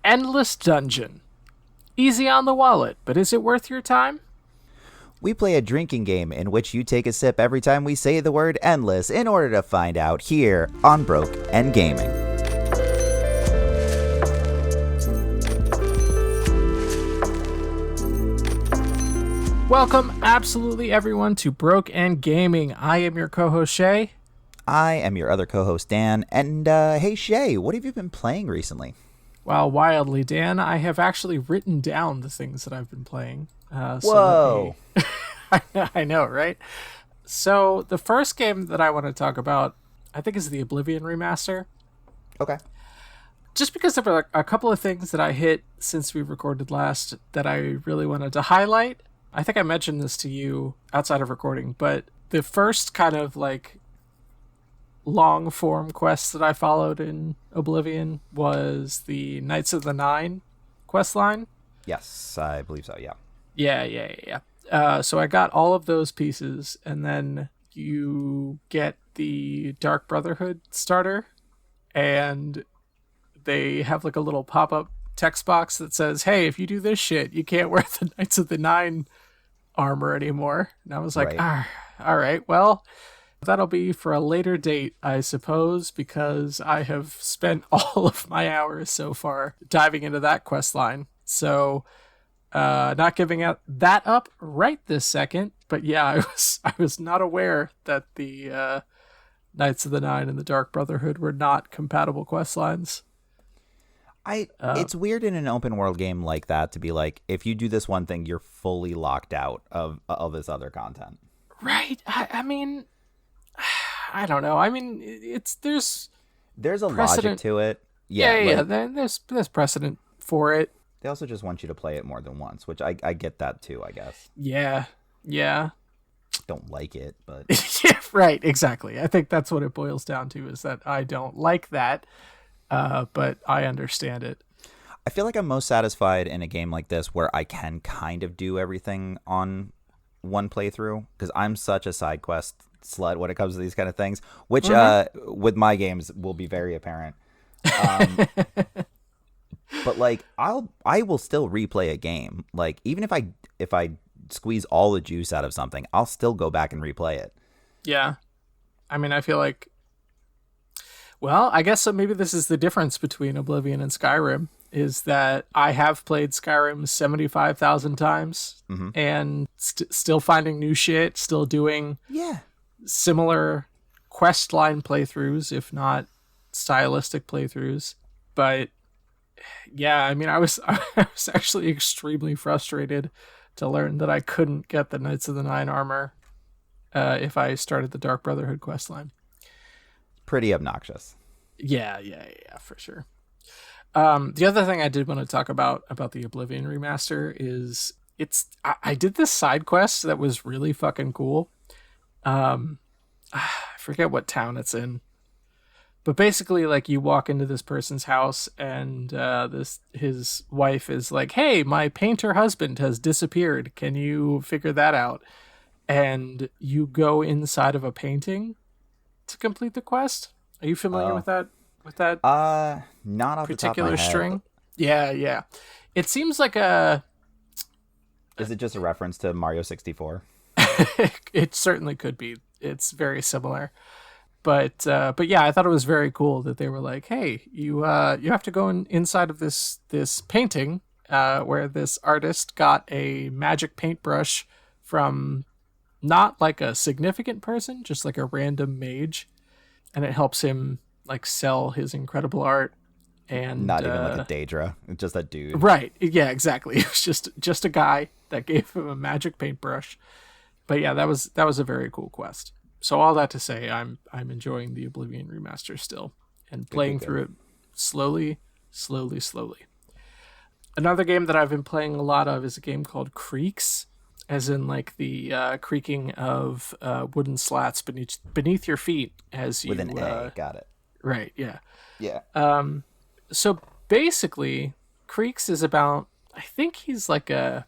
Endless Dungeon. Easy on the wallet, but is it worth your time? We play a drinking game in which you take a sip every time we say the word endless in order to find out here on Broke and Gaming. Welcome, absolutely everyone, to Broke and Gaming. I am your co-host, Shea. I am your other co-host, Dan. And hey, Shea, what have you been playing recently? Well, wildly, Dan, I have actually written down the things that I've been playing. Whoa. I know, right? So the first game that I want to talk about, I think, is the Oblivion Remaster. Okay. Just because there were a couple of things that I hit since we recorded last that I really wanted to highlight. I think I mentioned this to you outside of recording, but the first kind of like long form quest that I followed in Oblivion was the Knights of the Nine quest line. Yes, I believe so, yeah. Yeah. So I got all of those pieces, and then you get the Dark Brotherhood starter, and they have like a little pop-up text box that says, hey, if you do this shit, you can't wear the Knights of the Nine armor anymore. And I was like, Right. all right, well, that'll be for a later date, I suppose, because I have spent all of my hours so far diving into that quest line. So not giving that up right this second, but yeah, I was not aware that the Knights of the Nine and the Dark Brotherhood were not compatible quest lines. It's weird in an open world game like that to be like, if you do this one thing, you're fully locked out of this other content. Right. I mean, I don't know. I mean, there's a logic to it. Yeah. There's precedent for it. They also just want you to play it more than once, which I get that too, I guess. Yeah. Don't like it, but yeah, right, exactly. I think that's what it boils down to, is that I don't like that, but I understand it. I feel like I'm most satisfied in a game like this where I can kind of do everything on one playthrough, because I'm such a side quest slut when it comes to these kind of things, which with my games will be very apparent. But like I will still replay a game. Like even if I squeeze all the juice out of something, I'll still go back and replay it. Yeah. I mean, I feel like, well, I guess maybe this is the difference between Oblivion and Skyrim, is that I have played Skyrim 75,000 times and still finding new shit, still doing similar quest line playthroughs, if not stylistic playthroughs. But yeah, I mean, I was actually extremely frustrated to learn that I couldn't get the Knights of the Nine armor if I started the Dark Brotherhood questline. Pretty obnoxious. Yeah, for sure. The other thing I did want to talk about the Oblivion Remaster is I did this side quest that was really fucking cool. I forget what town it's in. But basically, like, you walk into this person's house, and his wife is like, hey, my painter husband has disappeared. Can you figure that out? And you go inside of a painting to complete the quest. Are you familiar with that? Not off particular the top of my string? head. Yeah. It seems like a... Is it just a reference to Mario 64? It certainly could be. It's very similar. But yeah, I thought it was very cool that they were like, hey, you have to go inside of this painting where this artist got a magic paintbrush from not like a significant person, just like a random mage, and it helps him like sell his incredible art. And not even like a Daedra, just a dude. Right? Yeah, exactly. It was just a guy that gave him a magic paintbrush. But yeah, that was a very cool quest. So all that to say, I'm enjoying the Oblivion Remaster still, and playing through it slowly. Another game that I've been playing a lot of is a game called Creaks, as in like the creaking of wooden slats beneath your feet as you... With an A, got it. Right, yeah. Yeah. So basically, Creaks is about... I think he's like a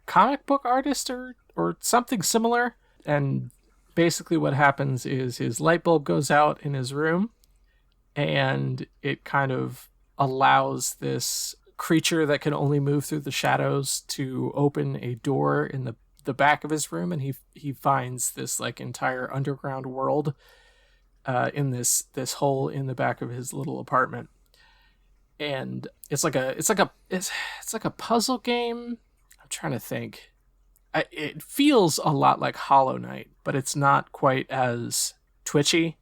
comic book artist or something similar, and basically what happens is his light bulb goes out in his room, and it kind of allows this creature that can only move through the shadows to open a door in the back of his room, and he finds this like entire underground world in this hole in the back of his little apartment. And it's like a puzzle game. I'm trying to think. It feels a lot like Hollow Knight, but it's not quite as twitchy.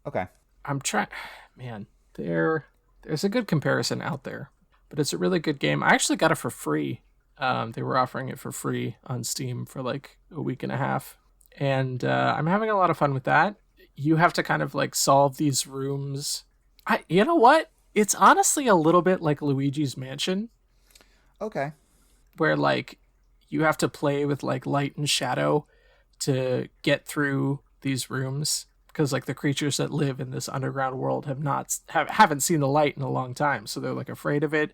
Okay. I'm trying. Man, there's a good comparison out there, but it's a really good game. I actually got it for free. They were offering it for free on Steam for like a week and a half, and I'm having a lot of fun with that. You have to kind of like solve these rooms. You know what? It's honestly a little bit like Luigi's Mansion. Okay. Where like you have to play with like light and shadow to get through these rooms, because like the creatures that live in this underground world haven't seen the light in a long time, so they're like afraid of it.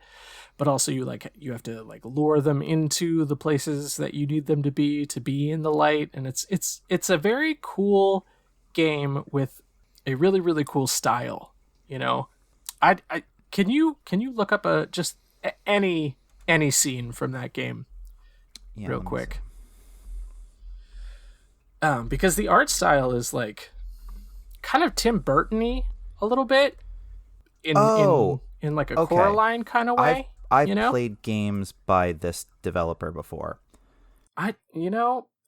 But also you have to like lure them into the places that you need them to be in the light, and it's a very cool game with a really, really cool style. You know, I can you look up just any scene from that game real quick? Because the art style is like kind of Tim Burton-y a little bit in like a Coraline kind of way. I've played games by this developer before. I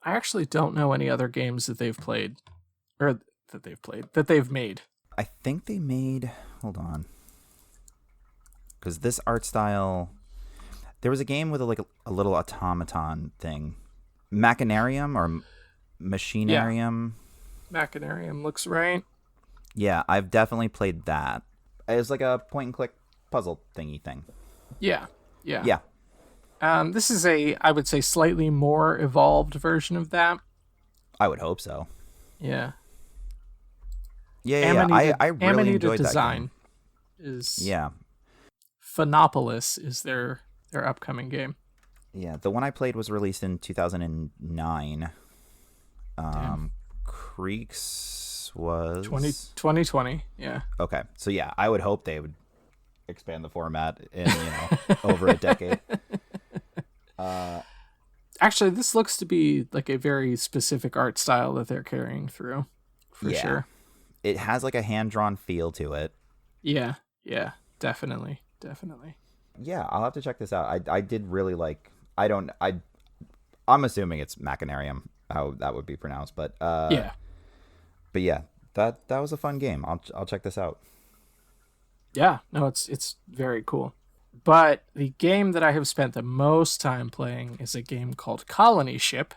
actually don't know any other games that they've played or that they've made. I think they made, hold on, because this art style, there was a game with a little automaton thing, Machinarium or Machinarium. Yeah. Machinarium looks right. Yeah, I've definitely played that. It's like a point and click puzzle thingy thing. Yeah. This is I would say, slightly more evolved version of that. I would hope so. Yeah. Yeah. I really enjoyed that design. Is Phonopolis is their upcoming game. Yeah, the one I played was released in 2009. Creaks was 2020. Yeah. Okay, so yeah, I would hope they would expand the format in over a decade. Actually, this looks to be like a very specific art style that they're carrying through, for sure. It has like a hand-drawn feel to it. Yeah, definitely. Yeah, I'll have to check this out. I did really like. I'm assuming it's Machinarium, how that would be pronounced, but yeah. But yeah, that was a fun game. I'll check this out. Yeah, no, it's very cool. But the game that I have spent the most time playing is a game called Colony Ship,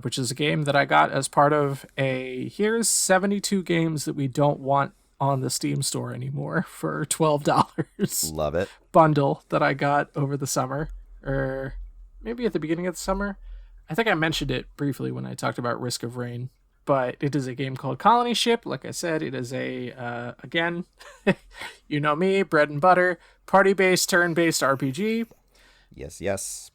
which is a game that I got as part of here's 72 games that we don't want on the Steam store anymore for $12. Love it. Bundle that I got over the summer, or maybe at the beginning of the summer. I think I mentioned it briefly when I talked about Risk of Rain, but it is a game called Colony Ship. Like I said, it is again, you know me, bread and butter, party-based, turn-based RPG. Yes.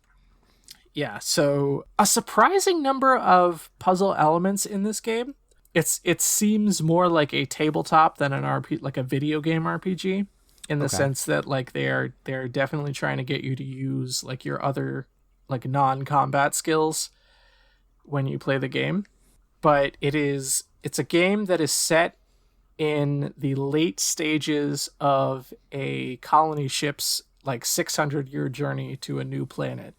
Yeah, so a surprising number of puzzle elements in this game. It seems more like a tabletop than an RPG, like a video game RPG, in the sense that like they're definitely trying to get you to use like your other like non-combat skills when you play the game. But it's a game that is set in the late stages of a colony ship's like 600-year journey to a new planet.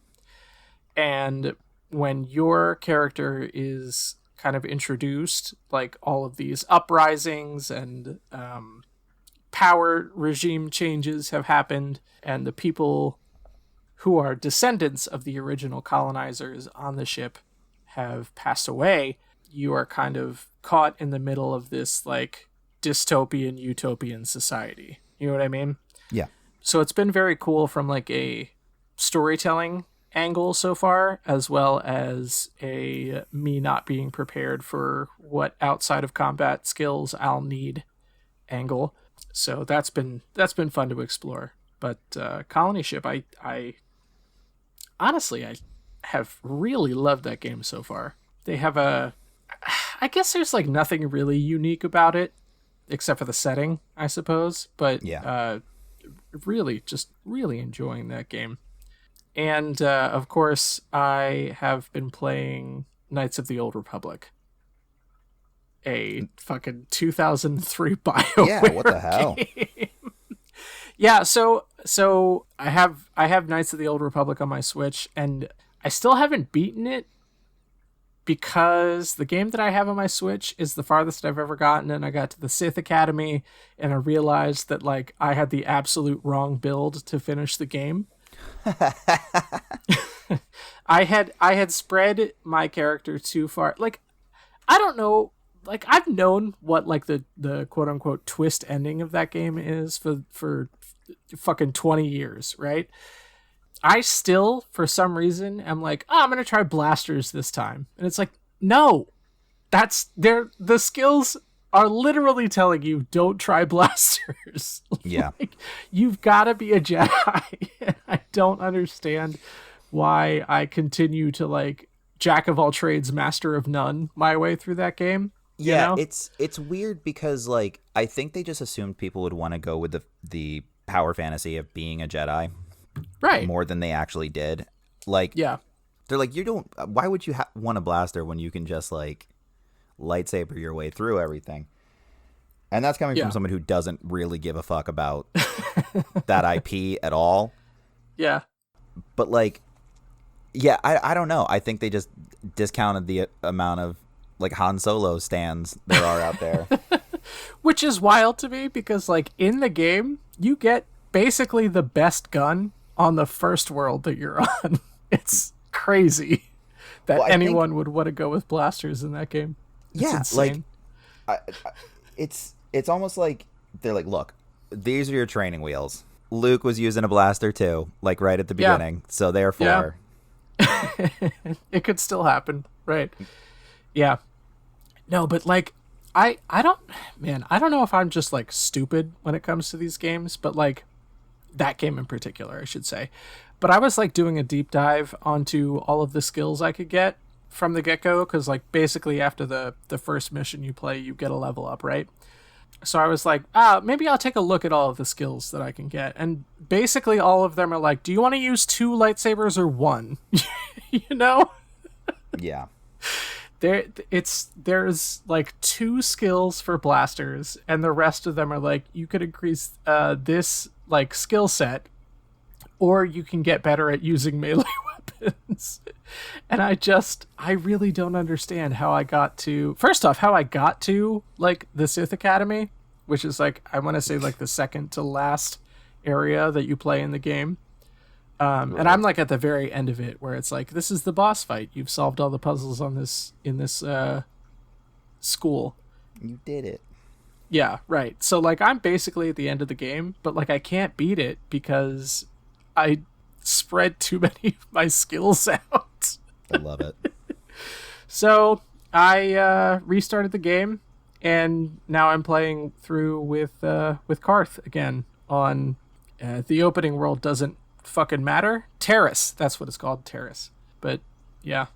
And when your character is kind of introduced, like all of these uprisings and power regime changes have happened, and the people who are descendants of the original colonizers on the ship have passed away, you are kind of caught in the middle of this like dystopian utopian society. You know what I mean? Yeah. So it's been very cool from like a storytelling angle so far, as well as a me not being prepared for what outside of combat skills I'll need angle. So that's been fun to explore. But Colony Ship, I honestly I have really loved that game so far. They have I guess there's like nothing really unique about it except for the setting, I suppose. But yeah, really, just really enjoying that game. And of course, I have been playing Knights of the Old Republic, a fucking 2003 Yeah, what the BioWare hell? game. Yeah, so I have Knights of the Old Republic on my Switch, and I still haven't beaten it because the game that I have on my Switch is the farthest I've ever gotten, and I got to the Sith Academy, and I realized that like I had the absolute wrong build to finish the game. I had spread my character too far. Like I don't know. Like I've known what like the quote unquote twist ending of that game is for fucking 20 years, right? I still, for some reason, am like, oh, I'm gonna try blasters this time, and it's like, no, the skills are literally telling you don't try blasters. Yeah. Like, you've got to be a Jedi. And I don't understand why I continue to like jack of all trades, master of none my way through that game. Yeah, You know? it's weird because like I think they just assumed people would want to go with the power fantasy of being a Jedi Right. more than they actually did. Like Yeah. they're like, you don't. Why would you want a blaster when you can just like lightsaber your way through everything? And that's coming Yeah. from someone who doesn't really give a fuck about that IP at all. Yeah. But like, yeah, I don't know. I think they just discounted the amount of like Han Solo stands there are out there. Which is wild to me because like in the game, you get basically the best gun on the first world that you're on. It's crazy that Well, anyone would want to go with blasters in that game. It's Yeah, insane. like it's almost like they're like, look, these are your training wheels. Luke was using a blaster too, like right at the Yeah. beginning. So therefore, It could still happen, right? Yeah. No, but like I don't I don't know if I'm just like stupid when it comes to these games, but like that game in particular, I should say. But I was like doing a deep dive onto all of the skills I could get from the get-go cuz like basically after the first mission you play, you get a level up, right? So I was like, maybe I'll take a look at all of the skills that I can get. And basically all of them are like, do you want to use 2 lightsabers or 1? You know? yeah. There's like 2 skills for blasters, and the rest of them are like you could increase this like skill set, or you can get better at using melee weapons. And I really don't understand how I got to like the Sith Academy, which is like I want to say like the second to last area that you play in the game. And I'm like at the very end of it where it's like, this is the boss fight. You've solved all the puzzles in this school. You did it. Yeah, right. So like I'm basically at the end of the game, but like I can't beat it because I spread too many of my skills out. I love it. So I restarted the game, and now I'm playing through with Karth again on the opening world doesn't fucking matter. Terrace, that's what it's called, Terrace. But yeah,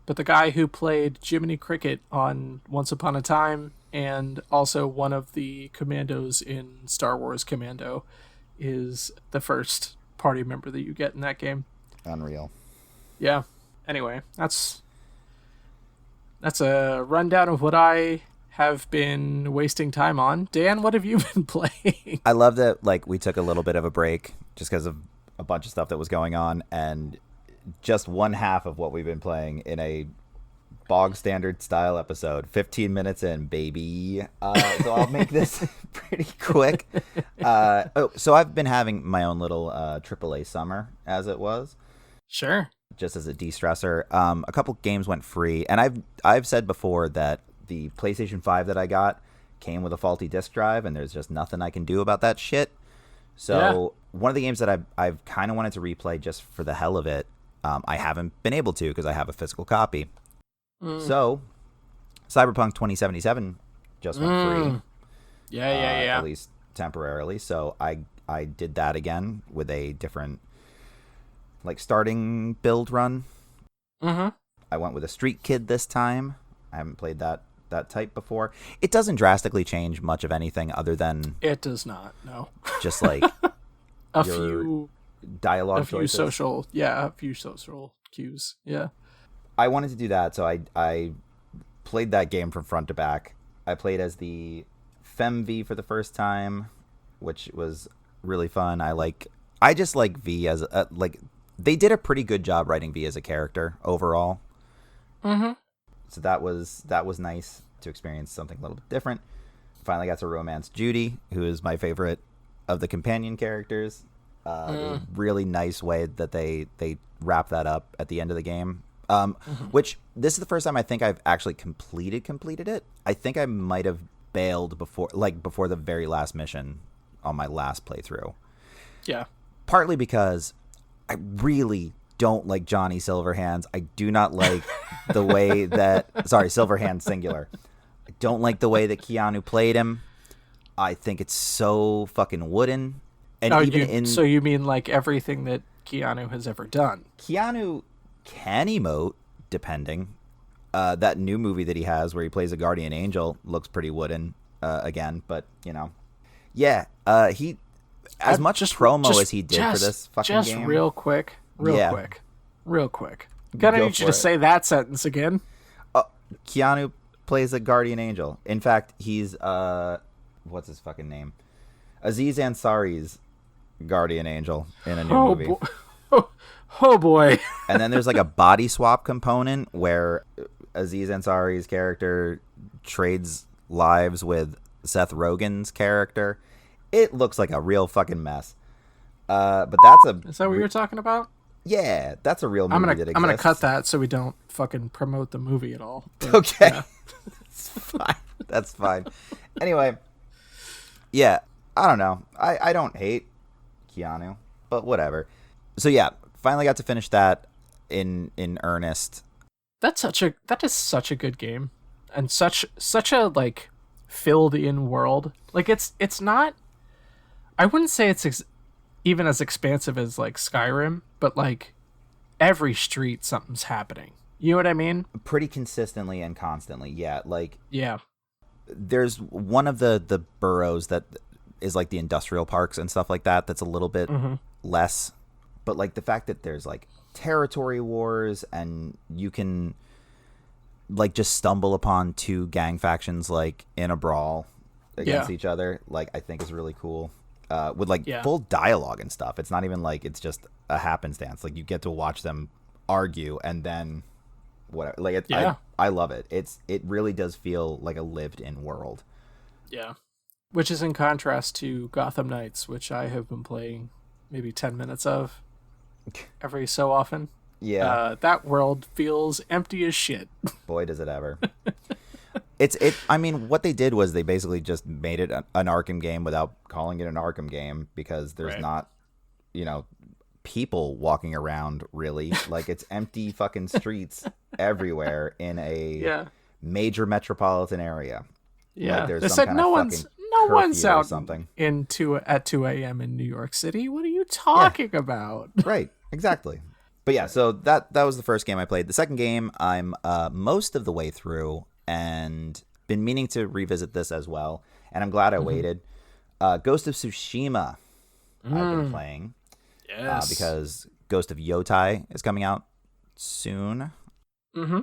but the guy who played Jiminy Cricket on Once Upon a Time and also one of the commandos in Star Wars Commando is the first party member that you get in that game. Unreal. Yeah. Anyway, that's a rundown of what I have been wasting time on. Dan, what have you been playing? I love that like we took a little bit of a break just because of a bunch of stuff that was going on, and just one half of what we've been playing in a bog standard style episode. 15 minutes in, baby. So I'll make this pretty quick. So I've been having my own little AAA summer, as it was. Sure. Just as a de-stressor. A couple games went free, and I've said before that the PlayStation 5 that I got came with a faulty disk drive, and there's just nothing I can do about that shit. So one of the games that I've kind of wanted to replay just for the hell of it, I haven't been able to because I have a physical copy. So Cyberpunk 2077 just went free. Yeah. At least temporarily. So I did that again with a different like starting build run. Mm-hmm. I went with a Street Kid this time. I haven't played that type before. It doesn't drastically change much of anything other than It does not, no. just like a your few dialogue choices. A few social cues. Yeah. I wanted to do that, so I played that game from front to back. I played as the FemV for the first time, which was really fun. I just like V as like they did a pretty good job writing V as a character overall. Mm-hmm. So that was nice to experience something a little bit different. Finally got to romance Judy, who is my favorite of the companion characters. A really nice way that they wrap that up at the end of the game. Which this is the first time I think I've actually completed it. I think I might have bailed before the very last mission on my last playthrough. Yeah. Partly because I really don't like Johnny Silverhands. I do not like the way that Silverhand singular. I don't like the way that Keanu played him. I think it's so fucking wooden. And so you mean like everything that Keanu has ever done? Keanu can emote, depending. That new movie that he has where he plays a guardian angel looks pretty wooden again, but yeah. He as much promo as he did for this fucking game. Real quick. Gonna need you to say that sentence again. Keanu plays a guardian angel. In fact, he's what's his fucking name? Aziz Ansari's guardian angel in a new movie. Oh boy. And then there's like a body swap component where Aziz Ansari's character trades lives with Seth Rogen's character. It looks like a real fucking mess. But Is that what you're talking about? Yeah, that's a real movie that exists. I'm gonna cut that so we don't fucking promote the movie at all. But, okay. Yeah. It's fine. That's fine. Anyway, yeah, I don't know. I don't hate Keanu, but whatever. So yeah, finally got to finish that in earnest. That is such a good game, and such a like filled in world. Like it's not. I wouldn't say it's even as expansive as like Skyrim, but like every street something's happening. You know what I mean? Pretty consistently and constantly, yeah. Like yeah. There's one of the boroughs that is like the industrial parks and stuff like that. That's a little bit less, but like the fact that there's like territory wars and you can like just stumble upon two gang factions like in a brawl against each other, like I think is really cool. With like full dialogue and stuff. It's not even like it's just a happenstance. Like you get to watch them argue and then whatever. Like I love it. It really does feel like a lived in world. Yeah. Which is in contrast to Gotham Knights, which I have been playing maybe 10 minutes of every so often. Yeah. That world feels empty as shit. Boy, does it ever. I mean, what they did was they basically just made it an Arkham game without calling it an Arkham game because there's not, people walking around really. Like it's empty fucking streets everywhere in a major metropolitan area. Yeah. Like they said no one's out something. at 2 a.m. in New York City. What are you talking about? Right. Exactly. But yeah, so that was the first game I played. The second game I'm most of the way through and been meaning to revisit this as well, and I'm glad I waited. Ghost of Tsushima I've been playing. Yes. Because Ghost of Yotai is coming out soon. Mm-hmm.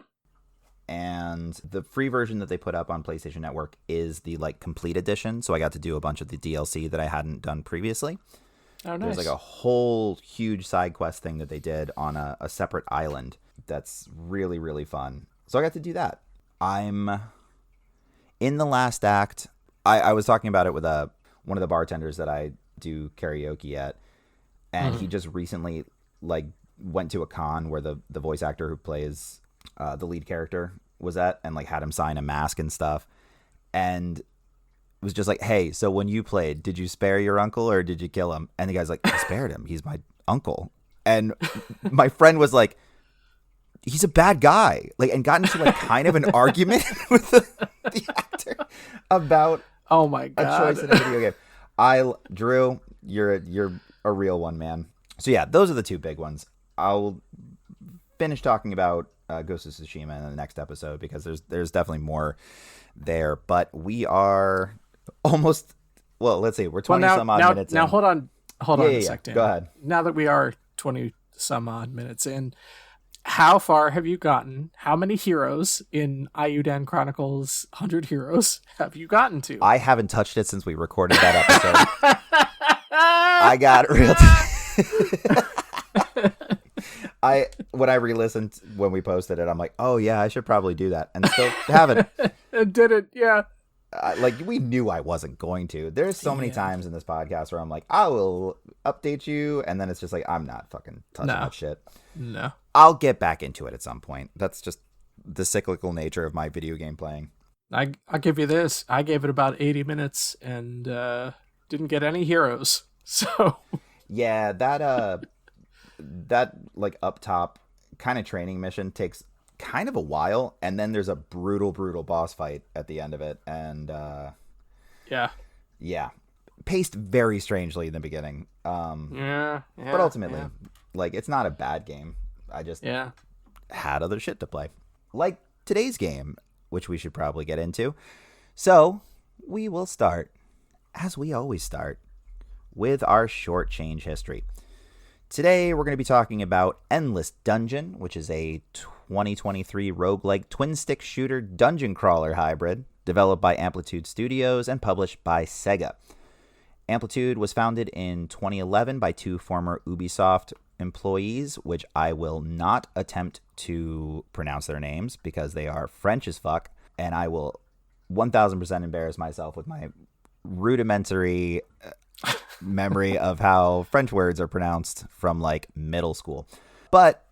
And the free version that they put up on PlayStation Network is the like complete edition, so I got to do a bunch of the DLC that I hadn't done previously. Oh, nice. There's like a whole huge side quest thing that they did on a separate island that's really, really fun. So I got to do that. I'm in the last act. I was talking about it with one of the bartenders that I do karaoke at, and he just recently like went to a con where the voice actor who plays the lead character was at, and like had him sign a mask and stuff, and was just like, hey, so when you played, did you spare your uncle or did you kill him? And the guy's like, I spared him, he's my uncle. And my friend was like, he's a bad guy, like, and got into like kind of an argument with the actor about oh my god a choice in a video game. Drew, you're a real one, man. So yeah, those are the two big ones. I'll finish talking about Ghost of Tsushima in the next episode because there's definitely more there. But we are almost, well, let's see, we're 20 some odd minutes now in. hold hold Yeah, on yeah, a yeah. sec, Dan. Go ahead. Now that we are 20 some odd minutes in, how far have you gotten? How many heroes in Ayudan Chronicles 100 Heroes have you gotten to? I haven't touched it since we recorded that episode. I got real. When I re-listened when we posted it, I'm like, oh yeah, I should probably do that, and still haven't. Did it? Yeah. Like, we knew I wasn't going to. There's so many times in this podcast where I'm like, I will update you, and then it's just like, I'm not fucking touching that shit. No. I'll get back into it at some point. That's just the cyclical nature of my video game playing. I'll give you this. I gave it about 80 minutes and didn't get any heroes. So yeah, that like up top kind of training mission takes kind of a while, and then there's a brutal boss fight at the end of it, and yeah, paced very strangely in the beginning. But ultimately, like, it's not a bad game. I just had other shit to play, like today's game, which we should probably get into. So we will start, as we always start, with our short change history. Today, we're going to be talking about Endless Dungeon, which is a 2023 roguelike twin-stick shooter dungeon crawler hybrid developed by Amplitude Studios and published by Sega. Amplitude was founded in 2011 by two former Ubisoft employees, which I will not attempt to pronounce their names because they are French as fuck, and I will 1000% embarrass myself with my rudimentary memory of how French words are pronounced from like middle school. But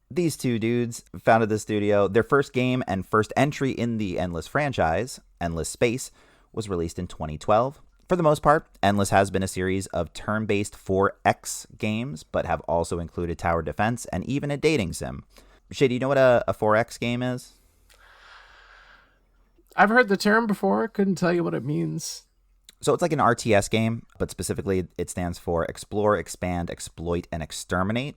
these two dudes founded the studio. Their first game and first entry in the Endless franchise, Endless Space, was released in 2012. For the most part, Endless has been a series of turn-based 4X games, but have also included tower defense and even a dating sim. Shea, do you know what a 4X game is? I've heard the term before. Couldn't tell you what it means. So it's like an RTS game, but specifically it stands for Explore, Expand, Exploit, and Exterminate,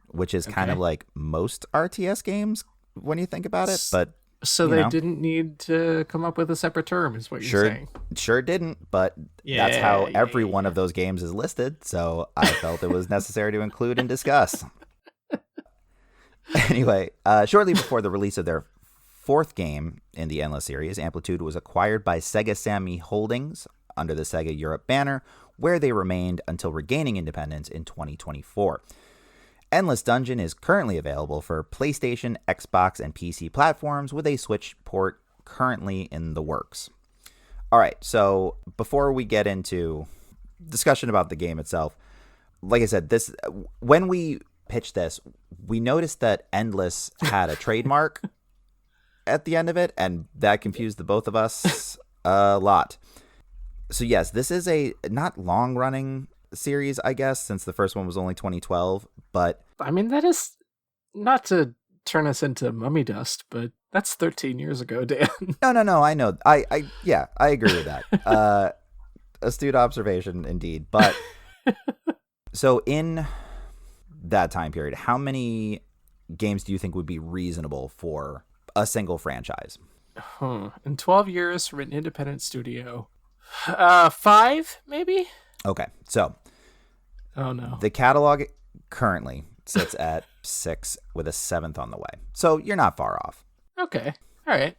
which is kind of like most RTS games when you think about it. But so they didn't need to come up with a separate term, is what you're saying. Sure didn't, but that's how every one of those games is listed. So I felt it was necessary to include and discuss. Anyway, shortly before the release of their fourth game in the Endless series, Amplitude was acquired by Sega Sammy Holdings under the Sega Europe banner, where they remained until regaining independence in 2024. Endless Dungeon is currently available for PlayStation, Xbox, and PC platforms, with a Switch port currently in the works. All right, so before we get into discussion about the game itself, like I said, when we pitched this, we noticed that Endless had a trademark at the end of it, and that confused the both of us a lot. So yes, this is a not long-running series, I guess, since the first one was only 2012, but... I mean, that is, not to turn us into mummy dust, but that's 13 years ago, Dan. No, I know. I agree with that. Astute observation, indeed. But, so in that time period, how many games do you think would be reasonable for a single franchise? In 12 years from an independent studio... 5, maybe? Okay, so... Oh, no. The catalog currently sits at 6 with a 7th on the way. So you're not far off. Okay, all right.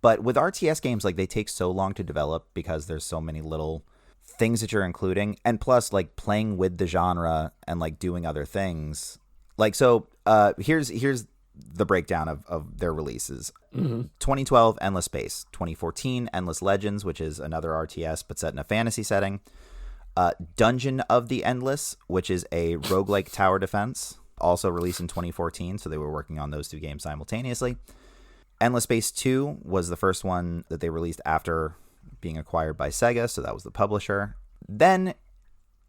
But with RTS games, like, they take so long to develop because there's so many little things that you're including. And plus, like, playing with the genre and, like, doing other things. Like, so here's the breakdown of their releases. 2012, Endless Space. 2014, Endless Legends, which is another RTS but set in a fantasy setting. Dungeon of the Endless, which is a roguelike tower defense, also released in 2014, so they were working on those two games simultaneously. Endless Space 2 was the first one that they released after being acquired by Sega, so that was the publisher. Then,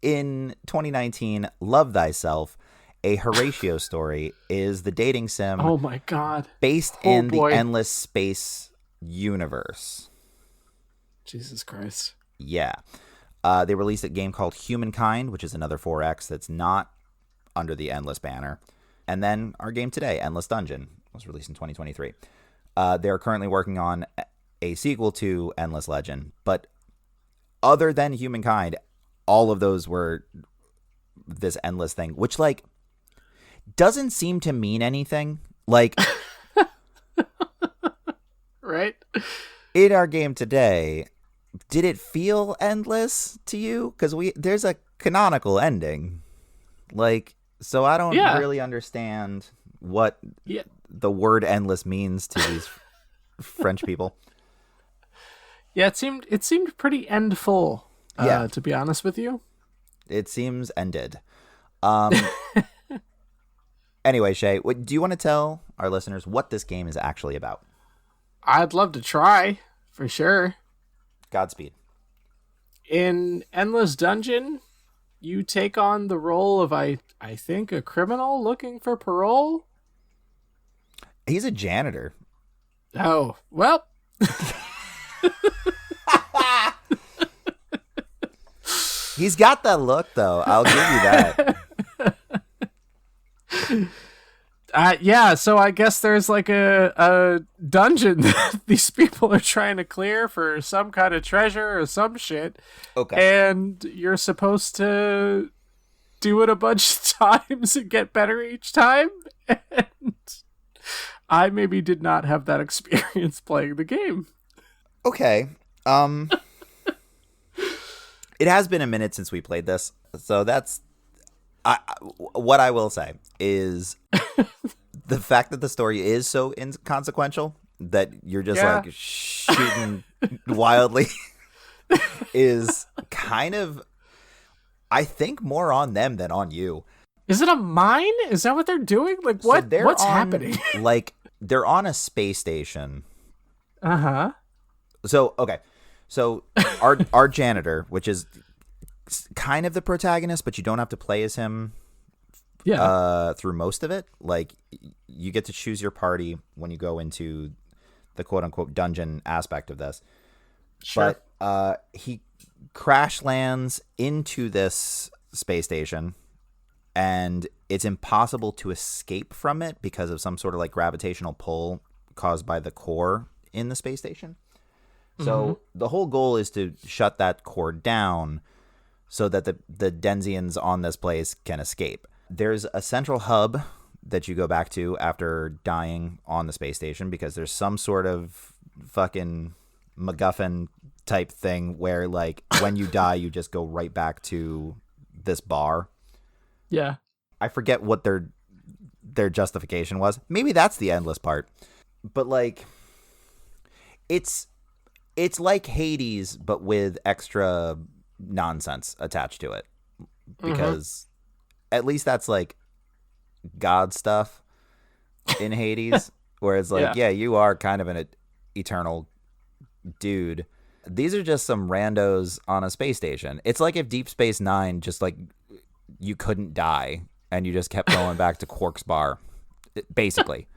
in 2019, Love Thyself, a Horatio story, is the dating sim. Oh my god. Based in the Endless Space universe. Jesus Christ. Yeah. They released a game called Humankind, which is another 4X that's not under the Endless banner. And then our game today, Endless Dungeon, was released in 2023. They're currently working on a sequel to Endless Legend. But other than Humankind, all of those were this endless thing, which like doesn't seem to mean anything. Like right? In our game today, did it feel endless to you? Because there's a canonical ending. Like, so I don't really understand what the word endless means to these French people. Yeah, it seemed pretty endful, to be honest with you. It seems ended. Anyway, Shea, do you want to tell our listeners what this game is actually about? I'd love to try, for sure. Godspeed. In Endless Dungeon, you take on the role of, I think, a criminal looking for parole? He's a janitor. Oh, well. He's got that look, though. I'll give you that. Yeah, so I guess there's like a dungeon that these people are trying to clear for some kind of treasure or some shit. Okay. And you're supposed to do it a bunch of times and get better each time. And I maybe did not have that experience playing the game. Okay. It has been a minute since we played this, so that's what I will say is the fact that the story is so inconsequential that you're just like shooting wildly is kind of, I think, more on them than on you. Is it a mine? Is that what they're doing? Like, what? So what's happening? Like, they're on a space station. Uh-huh. So, okay. So, our janitor, which is kind of the protagonist, but you don't have to play as him through most of it. Like, you get to choose your party when you go into the quote-unquote dungeon aspect of this. Sure. But he crash lands into this space station, and it's impossible to escape from it because of some sort of like gravitational pull caused by the core in the space station. So the whole goal is to shut that core down so that the Denzians on this place can escape. There's a central hub that you go back to after dying on the space station because there's some sort of fucking MacGuffin type thing where, like, when you die, you just go right back to this bar. Yeah. I forget what their justification was. Maybe that's the endless part. But, like, it's like Hades, but with extra nonsense attached to it. Because at least that's, like, God stuff in Hades, where it's like, yeah, you are kind of an eternal dude. These are just some randos on a space station. It's like if Deep Space Nine just, like, you couldn't die and you just kept going back to Quark's bar, basically.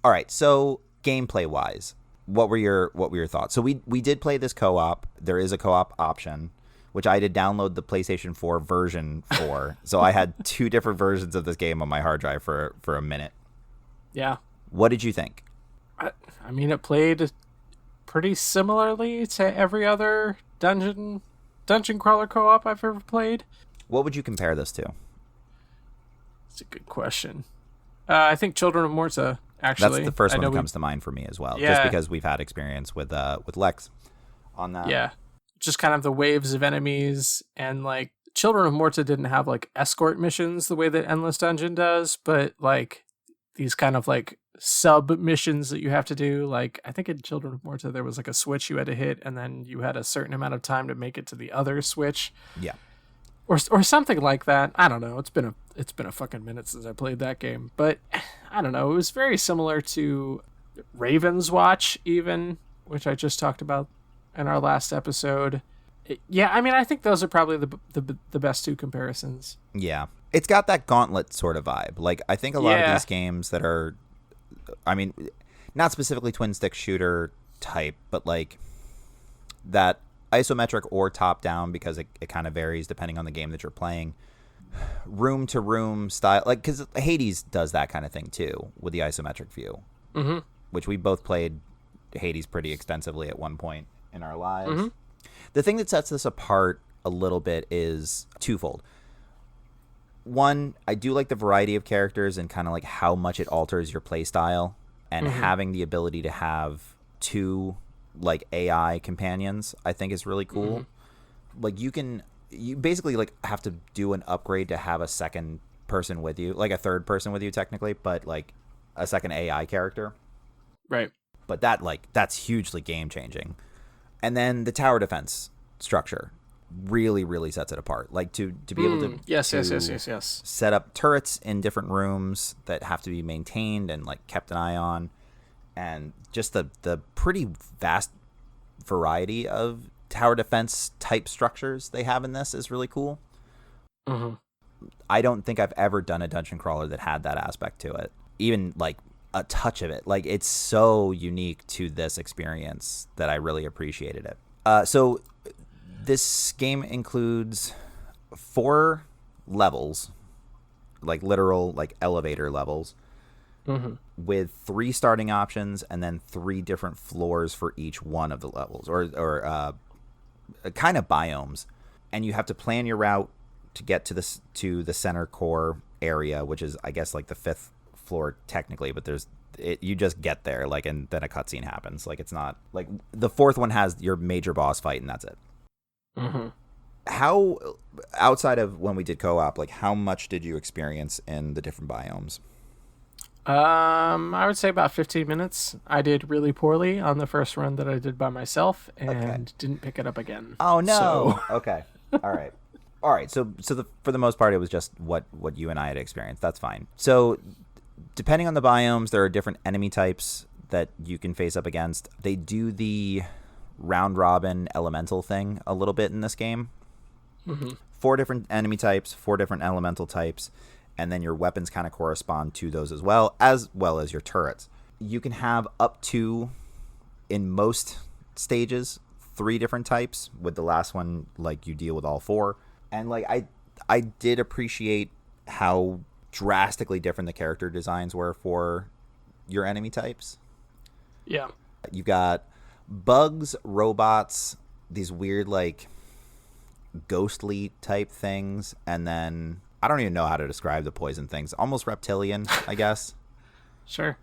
All right, so gameplay-wise, what were your thoughts? So we did play this co-op. There is a co-op option, which I did download the PlayStation 4 version for. So I had two different versions of this game on my hard drive for a minute. Yeah. What did you think? I mean, it played pretty similarly to every other dungeon crawler co-op I've ever played. What would you compare this to? It's a good question. I think Children of Morta, actually. That's the first one that comes to mind for me as well. Yeah. Just because we've had experience with Lex on that. Yeah. Just kind of the waves of enemies, and like Children of Morta didn't have like escort missions the way that Endless Dungeon does, but like these kind of like sub missions that you have to do. Like I think in Children of Morta there was like a switch you had to hit, and then you had a certain amount of time to make it to the other switch. Yeah. Or something like that. I don't know. It's been a fucking minute since I played that game, but I don't know. It was very similar to Raven's Watch, even, which I just talked about in our last episode. Yeah, I mean, I think those are probably the best two comparisons. Yeah, it's got that Gauntlet sort of vibe. Like, I think a lot of these games that are, I mean, not specifically twin stick shooter type, but like that isometric or top down, because it kind of varies depending on the game that you're playing, room to room style, like, because Hades does that kind of thing too with the isometric view, which we both played Hades pretty extensively at one point in our lives. The thing that sets this apart a little bit is twofold. one, I do like the variety of characters and kind of like how much it alters your play style, and having the ability to have two like AI companions, I think is really cool. Like you basically like have to do an upgrade to have a second person with you, like a third person with you technically, but like a second AI character. Right. But that's hugely game changing. And then the tower defense structure really, really sets it apart. Like to be able to yes. set up turrets in different rooms that have to be maintained and like kept an eye on, and just the pretty vast variety of tower defense type structures they have in this is really cool. I don't think I've ever done a dungeon crawler that had that aspect to it, even like a touch of it. Like it's so unique to this experience that I really appreciated it. So this game includes 4 levels, like literal like elevator levels, with 3 starting options and then 3 different floors for each one of the levels, or kind of biomes. And you have to plan your route to get to the center core area, which is I guess like the 5th floor technically, but you just get there, like, and then a cutscene happens. Like it's not like the 4th one has your major boss fight and that's it. How, outside of when we did co-op, like how much did you experience in the different biomes? I would say about 15 minutes. I did really poorly on the first run that I did by myself and didn't pick it up again. Oh no. So. Okay. All right. So for the most part, it was just what you and I had experienced. That's fine. So depending on the biomes, there are different enemy types that you can face up against. They do the round robin elemental thing a little bit in this game. 4 different enemy types, 4 different elemental types, and then your weapons kind of correspond to those as well as your turrets. You can have up to, in most stages, 3 different types, with the last one like you deal with all 4. And like I did appreciate how drastically different the character designs were for your enemy types. Yeah. You've got bugs, robots, these weird like ghostly type things, and then I don't even know how to describe the poison things. Almost reptilian, I guess. Sure.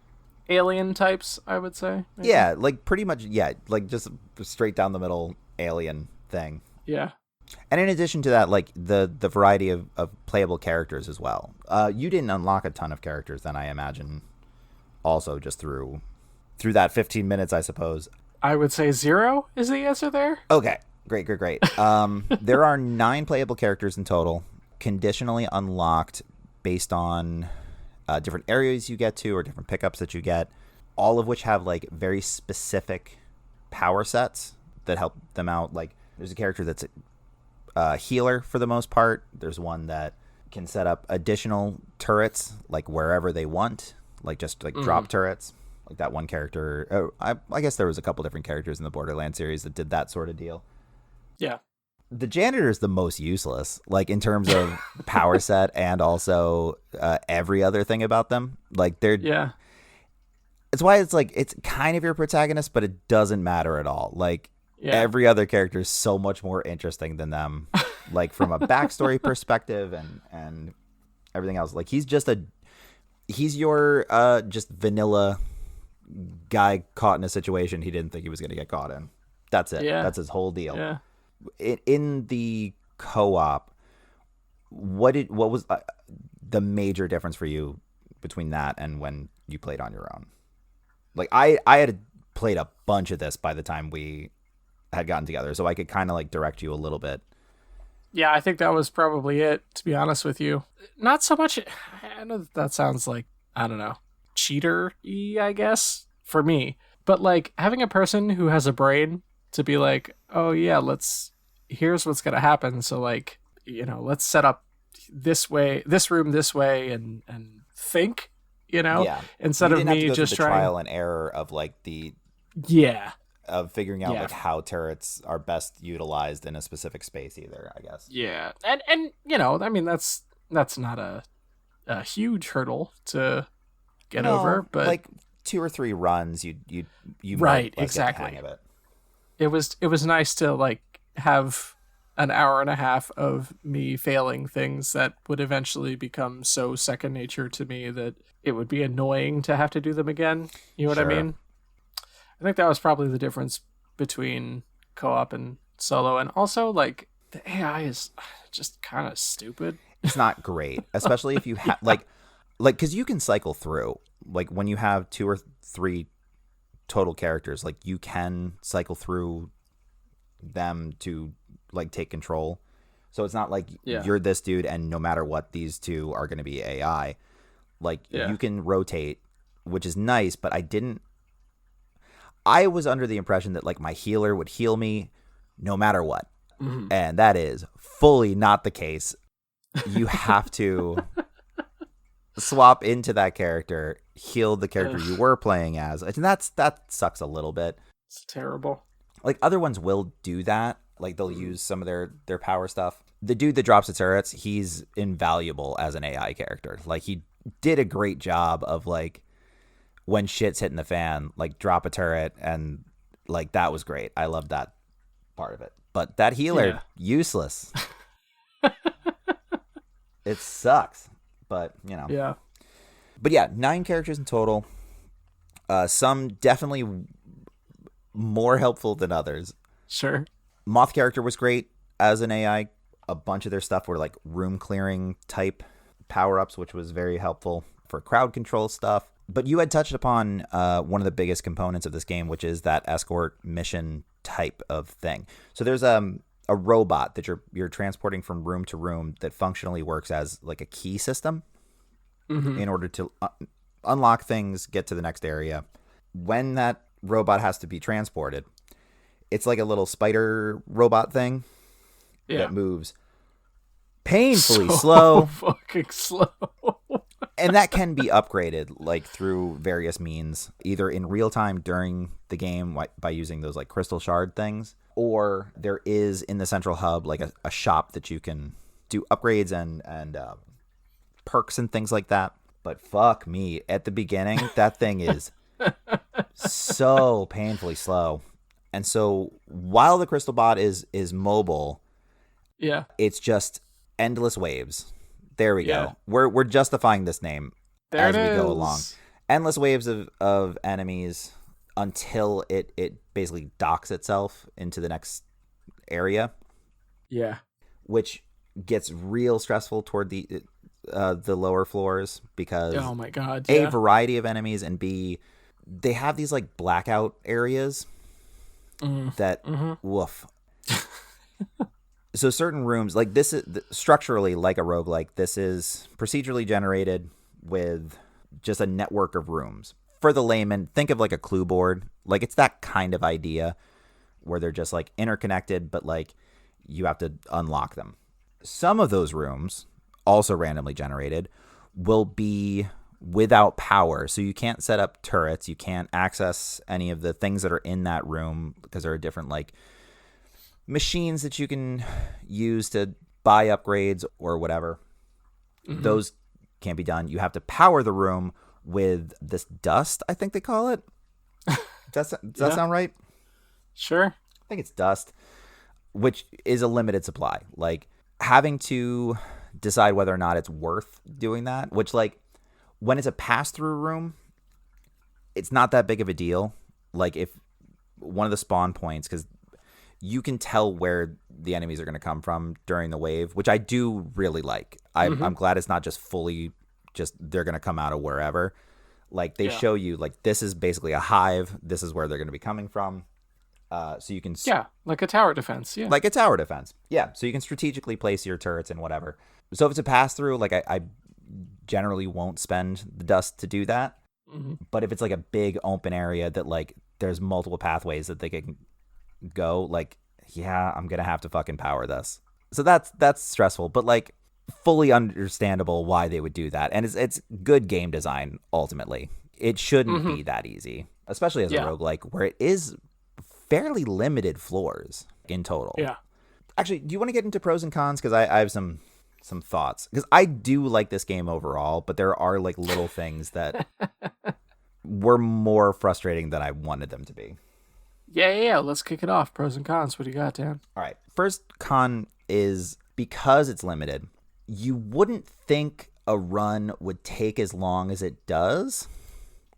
Alien types, I would say. Maybe. Yeah, like pretty much, yeah, like just straight down the middle alien thing. Yeah. And in addition to that, like the variety of playable characters as well. You didn't unlock a ton of characters then, I imagine, also just through that 15 minutes, I suppose. I would say 0 is the answer there. Okay, great. There are 9 playable characters in total, conditionally unlocked based on different areas you get to or different pickups that you get, all of which have like very specific power sets that help them out. Like there's a character that's a healer for the most part. There's one that can set up additional turrets like wherever they want, like just like drop turrets. Like that one character, I guess there was a couple different characters in the Borderlands series that did that sort of deal. Yeah. The janitor is the most useless, like in terms of power set and also every other thing about them. Like they're It's why it's like it's kind of your protagonist, but it doesn't matter at all. Like every other character is so much more interesting than them, like from a backstory perspective and everything else. Like he's your just vanilla guy caught in a situation he didn't think he was going to get caught in. That's it. That's his whole deal. Yeah. In the co-op, what was the major difference for you between that and when you played on your own? Like I had played a bunch of this by the time we had gotten together, so I could kind of like direct you a little bit. Yeah, I think that was probably it, to be honest with you. Not so much. I know that sounds like, I don't know, cheater-y, I guess, for me. But like having a person who has a brain to be like, oh yeah, here's what's going to happen. So like, you know, let's set up this room this way and think, you know, instead of me just trying trial and error of like of figuring out like how turrets are best utilized in a specific space either, I guess. Yeah. And you know, I mean, that's not a huge hurdle to get over, but like 2 or 3 runs, you right, might, like, exactly. get the hang of it. It was nice to like have an hour and a half of me failing things that would eventually become so second nature to me that it would be annoying to have to do them again. You know what I Sure. mean? I think that was probably the difference between co-op and solo. And also, like, the AI is just kind of stupid. It's not great, especially if you have like because you can cycle through, like when you have 2 or 3 total characters, like you can cycle through them to like take control. So it's not like you're this dude and no matter what, these two are going to be AI. Like you can rotate, which is nice, but I was under the impression that like my healer would heal me no matter what. Mm-hmm. And that is fully not the case. You have to swap into that character, heal the character you were playing as. And that sucks a little bit. It's terrible. Like other ones will do that. Like they'll use some of their power stuff. The dude that drops the turrets, he's invaluable as an AI character. Like he did a great job of like when shit's hitting the fan, like drop a turret, and like that was great. I loved that part of it. But that healer, useless. It sucks. But, you know. Yeah. But yeah, 9 characters in total. Some definitely more helpful than others. Sure. Moth character was great as an AI. A bunch of their stuff were like room clearing type power-ups, which was very helpful for crowd control stuff. But you had touched upon one of the biggest components of this game, which is that escort mission type of thing. So there's a robot that you're transporting from room to room that functionally works as like a key system in order to unlock things, get to the next area. When that robot has to be transported, it's like a little spider robot thing that moves painfully slow. Fucking slow. And that can be upgraded like through various means, either in real time during the game by using those like crystal shard things, or there is in the central hub like a shop that you can do upgrades and perks and things like that. But fuck me, at the beginning, that thing is so painfully slow. And so while the crystal bot is mobile, it's just endless waves. There we go. We're justifying this name as we go along. Endless waves of enemies until it basically docks itself into the next area. Yeah. Which gets real stressful toward the lower floors because oh my god, A, variety of enemies, and B, they have these like blackout areas that woof. So certain rooms, like this is structurally like a roguelike. This is procedurally generated with just a network of rooms. For the layman, think of like a clue board. Like it's that kind of idea where they're just like interconnected, but like you have to unlock them. Some of those rooms, also randomly generated, will be without power. So you can't set up turrets. You can't access any of the things that are in that room because there are different like machines that you can use to buy upgrades or whatever. Those can't be done. You have to power the room with this dust, I think they call it. Does that sound right? Sure. I think it's dust, which is a limited supply. Like having to decide whether or not it's worth doing that, which like when it's a pass-through room, it's not that big of a deal. Like if one of the spawn points, because you can tell where the enemies are going to come from during the wave, which I do really like. I'm glad it's not just fully just they're going to come out of wherever. Like they show you like this is basically a hive. This is where they're going to be coming from. So you can like a tower defense. Yeah, like a tower defense. Yeah, so you can strategically place your turrets and whatever. So if it's a pass through, like I generally won't spend the dust to do that. But if it's like a big open area that like there's multiple pathways that they can go, like I'm gonna have to fucking power this. So that's stressful, but like fully understandable why they would do that, and it's good game design. Ultimately, it shouldn't be that easy, especially as a roguelike where it is fairly limited floors in total. Actually, do you want to get into pros and cons? Because I have some thoughts, because I do like this game overall, but there are like little things that were more frustrating than I wanted them to be. Yeah. Let's kick it off. Pros and cons. What do you got, Dan? All right. First con is because it's limited, you wouldn't think a run would take as long as it does.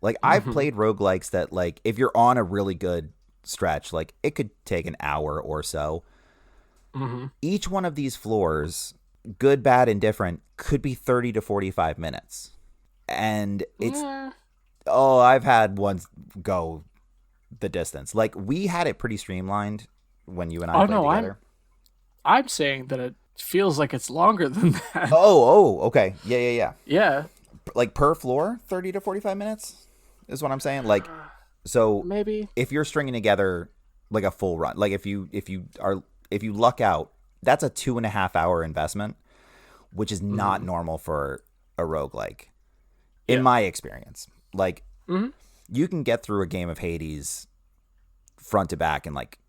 Like, I've played roguelikes that, like, if you're on a really good stretch, like, it could take an hour or so. Each one of these floors, good, bad, and different, could be 30 to 45 minutes. And it's... Oh, I've had ones go the distance. Like, we had it pretty streamlined when you and I played together. I'm saying that it feels like it's longer than that. Okay. Yeah. Yeah. Like, per floor, 30 to 45 minutes is what I'm saying. Like, so maybe if you're stringing together like a full run, like if you luck out, that's a 2.5 hour investment, which is not normal for a roguelike, in my experience. Like, you can get through a game of Hades front to back in like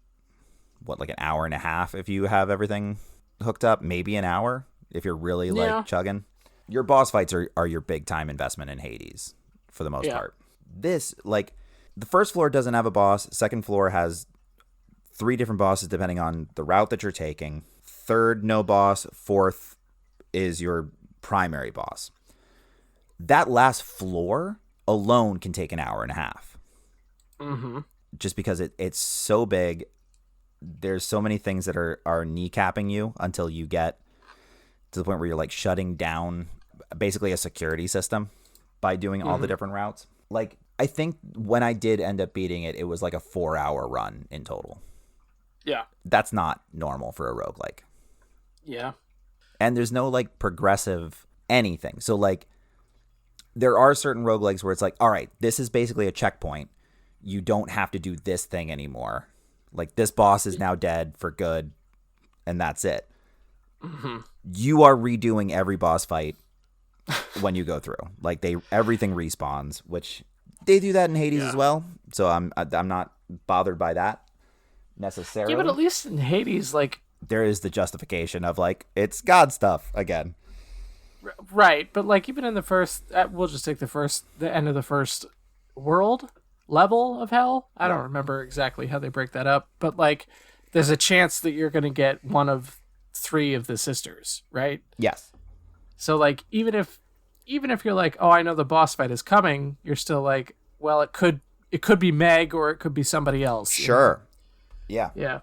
an hour and a half if you have everything hooked up, maybe an hour if you're really like chugging. Your boss fights are your big time investment in Hades for the most part. This, like, the first floor doesn't have a boss. Second floor has 3 different bosses depending on the route that you're taking. Third, no boss. Fourth is your primary boss. That last floor alone can take an hour and a half. Just because it's so big. There's so many things that are kneecapping you until you get to the point where you're like shutting down basically a security system by doing all the different routes. Like, I think when I did end up beating it, it was like a 4-hour run in total. Yeah. That's not normal for a roguelike. Yeah. And there's no like progressive anything. So like, there are certain roguelikes where it's like, all right, this is basically a checkpoint. You don't have to do this thing anymore. Like, this boss is now dead for good, and that's it. You are redoing every boss fight when you go through. Like, everything respawns, which they do that in Hades as well. So I'm not bothered by that necessarily. Yeah, but at least in Hades, like, there is the justification of like, it's God stuff again. Right, but like, even in the first, we'll just take the end of the first world level of hell. I don't remember exactly how they break that up, but like, there's a chance that you're going to get one of 3 of the sisters, right? Yes. So like, even if you're like, oh, I know the boss fight is coming, you're still like, well, it could be Meg or it could be somebody else. Sure. You know? Yeah.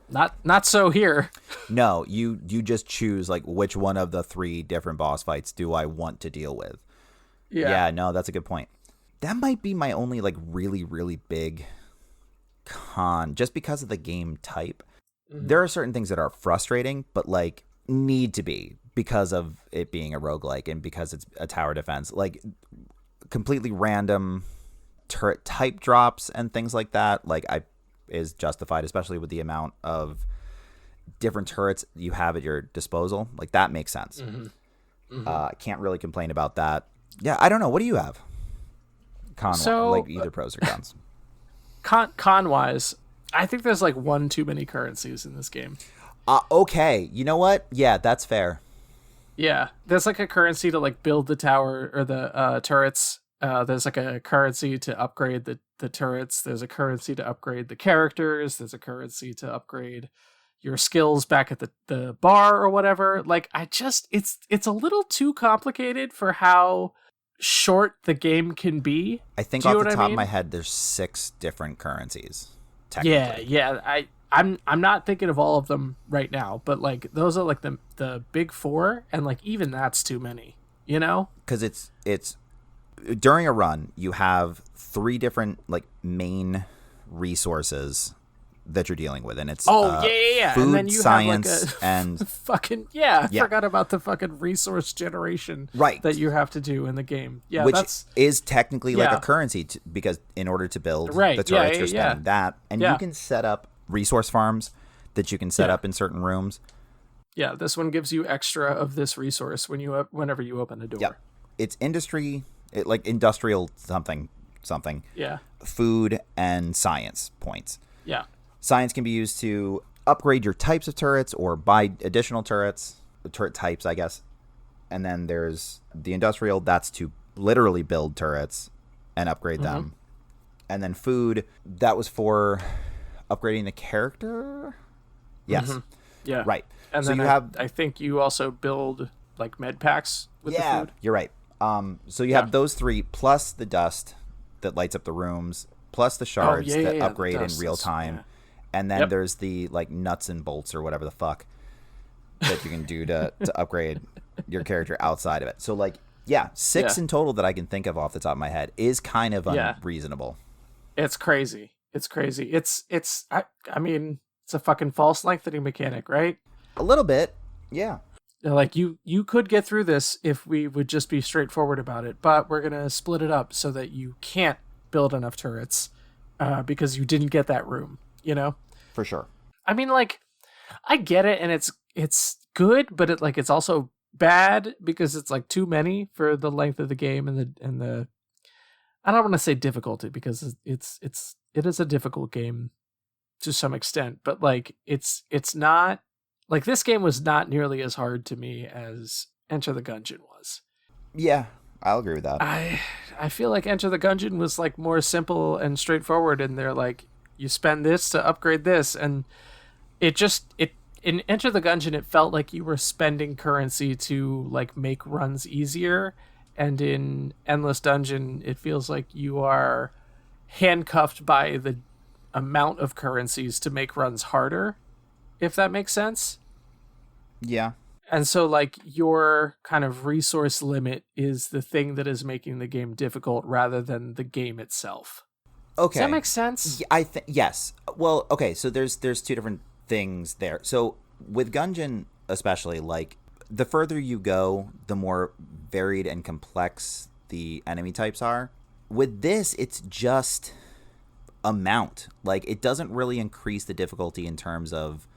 Not so here. No, you just choose like which one of the 3 different boss fights do I want to deal with. Yeah, no, that's a good point. That might be my only like really, really big con, just because of the game type. There are certain things that are frustrating, but like need to be because of it being a roguelike and because it's a tower defense. Like, completely random turret type drops and things like that, like, is justified, especially with the amount of different turrets you have at your disposal. Like, that makes sense. I can't really complain about that. Yeah, I don't know. What do you have? Like, either pros or cons. Con wise, I think there's like 1 too many currencies in this game. Okay, you know what? Yeah, that's fair. Yeah, there's like a currency to like build the tower or the turrets. There's like a currency to upgrade the turrets. There's a currency to upgrade the characters. There's a currency to upgrade your skills back at the bar or whatever. Like, it's a little too complicated for how short the game can be. I think off the top of my head, there's 6 different currencies. Yeah. I'm not thinking of all of them right now, but like, those are like the big 4, and like, even that's too many, you know? Because it's during a run, you have 3 different like main resources that you're dealing with, and it's food, and then you science, have like and fucking I forgot about the fucking resource generation that you have to do in the game. Yeah, which is technically like a currency because in order to build the turrets, you're spending that, and you can set up resource farms that you can set up in certain rooms. Yeah, this one gives you extra of this resource whenever you open a door. Yeah, it's like industrial something. Yeah, food and science points. Yeah. Science can be used to upgrade your types of turrets or buy additional turrets, turret types, I guess. And then there's the industrial, that's to literally build turrets and upgrade them. And then food, that was for upgrading the character. Yes. Mm-hmm. Yeah. Right. And so then you have, I think you also build like med packs with the food. You're right. So you have those 3 plus the dust that lights up the rooms, plus the shards that upgrade in real time. Yeah. And then there's the like nuts and bolts or whatever the fuck that you can do to upgrade your character outside of it. So like, 6 in total that I can think of off the top of my head is kind of unreasonable. It's crazy. It's crazy. I mean, it's a fucking false lengthening mechanic, right? A little bit. Yeah. Like you could get through this if we would just be straightforward about it, but we're going to split it up so that you can't build enough turrets because you didn't get that room, you know? For sure. I mean, like, I get it, and it's good, but it's also bad because it's like too many for the length of the game and the I don't want to say difficulty because it is a difficult game to some extent, but like it's not like this game was not nearly as hard to me as Enter the Gungeon was. Yeah, I'll agree with that. I feel like Enter the Gungeon was like more simple and straightforward, and they're like, you spend this to upgrade this, and in Enter the Gungeon it felt like you were spending currency to like make runs easier, and in Endless Dungeon it feels like you are handcuffed by the amount of currencies to make runs harder, if that makes sense. Yeah. And so like your kind of resource limit is the thing that is making the game difficult rather than the game itself. Okay. Does that make sense? Yes. Well, okay, so there's 2 different things there. So with Gungeon especially, like the further you go, the more varied and complex the enemy types are. With this, it's just amount. Like it doesn't really increase the difficulty in terms of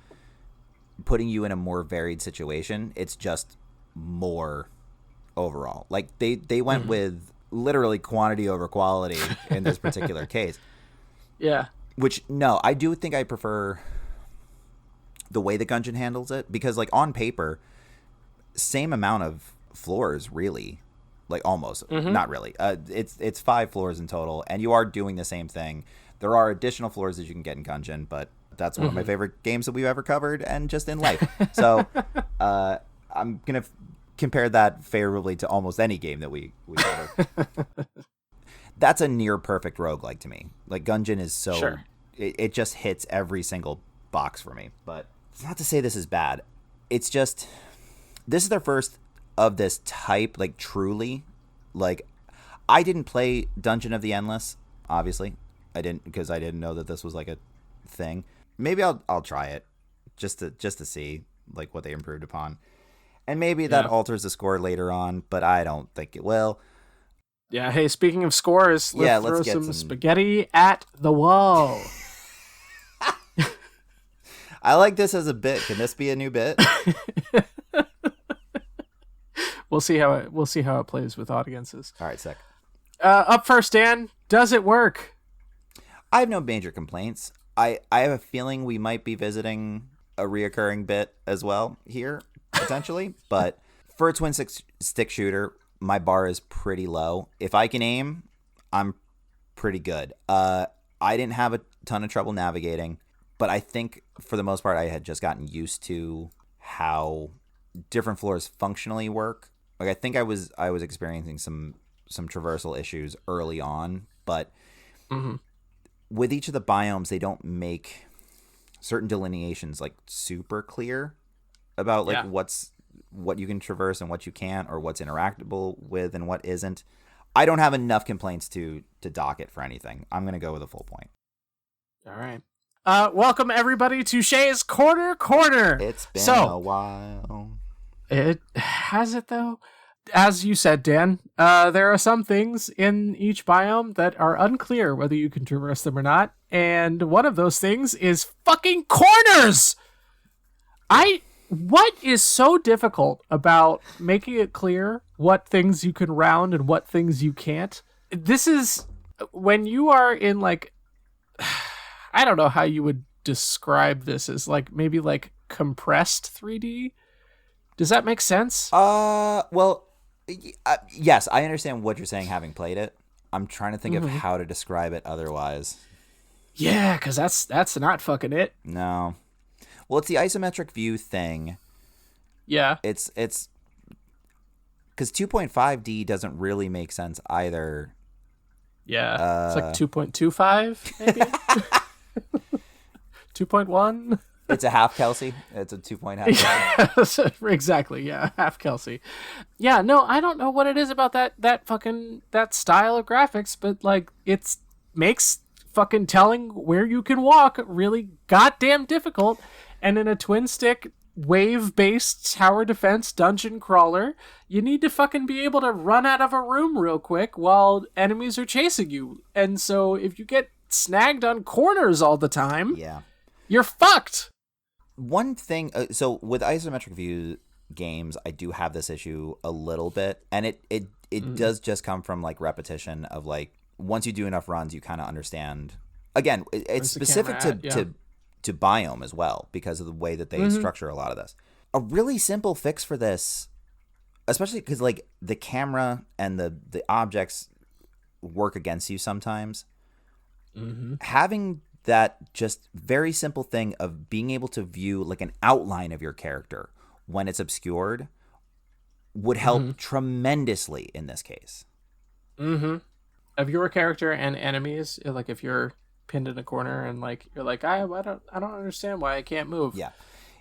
putting you in a more varied situation. It's just more overall. Like they went with literally quantity over quality in this particular case. Yeah. Which, no, I do think I prefer the way the Gungeon handles it, because like on paper, same amount of floors really, like almost, not really. It's 5 floors in total, and you are doing the same thing. There are additional floors that you can get in Gungeon, but that's one of my favorite games that we've ever covered, and just in life. So I'm going to compare that favorably to almost any game that we cover. That's a near perfect roguelike to me. Like Gungeon is so... Sure. It just hits every single box for me. But it's not to say this is bad. It's just... This is their first of this type, like truly. Like, I didn't play Dungeon of the Endless, obviously. I didn't, because I didn't know that this was like a thing. Maybe I'll try it just to see like what they improved upon. And maybe that alters the score later on, but I don't think it will. Yeah, hey, speaking of scores, let's throw some spaghetti at the wall. I like this as a bit. Can this be a new bit? We'll see how it plays with audiences. All right, sick. Up first, Dan. Does it work? I have no major complaints. I have a feeling we might be visiting a reoccurring bit as well here, potentially. But for a twin stick shooter, my bar is pretty low. If I can aim, I'm pretty good. I didn't have a ton of trouble navigating, but I think for the most part, I had just gotten used to how different floors functionally work. Like I think I was experiencing some traversal issues early on, but with each of the biomes, they don't make certain delineations like super clear about like what you can traverse and what you can't, or what's interactable with and what isn't. I don't have enough complaints to dock it for anything. I'm gonna go with a full point. All right. Welcome everybody to Shea's Corner. It's been a while. It has it though. As you said, Dan, there are some things in each biome that are unclear whether you can traverse them or not, and one of those things is fucking corners! What is so difficult about making it clear what things you can round and what things you can't? This is when you are in like... I don't know how you would describe this as like maybe like compressed 3D. Does that make sense? Well, yes, I understand what you're saying having played it. I'm trying to think of how to describe it otherwise. Yeah, because that's not fucking it. No. Well, it's the isometric view thing. Yeah. It's because 2.5D doesn't really make sense either. Yeah. It's like 2.25, maybe? 2.1? It's a half Kelsey. It's a 2.5. Yes, exactly. Yeah, half Kelsey. Yeah, no, I don't know what it is about that style of graphics, but like it's makes fucking telling where you can walk really goddamn difficult. And in a twin stick wave-based tower defense dungeon crawler, you need to fucking be able to run out of a room real quick while enemies are chasing you. And so if you get snagged on corners all the time, Yeah. you're fucked. One thing, so with isometric view games, I do have this issue a little bit, and it does just come from like repetition of like once you do enough runs, you kind of understand. Again, it's specific to biome as well because of the way that they structure a lot of this. A really simple fix for this, especially because like the camera and the objects work against you sometimes. Having that just very simple thing of being able to view like an outline of your character when it's obscured would help tremendously in this case. Of your character and enemies, like if you're pinned in a corner and like you're like I don't understand why I can't move. Yeah.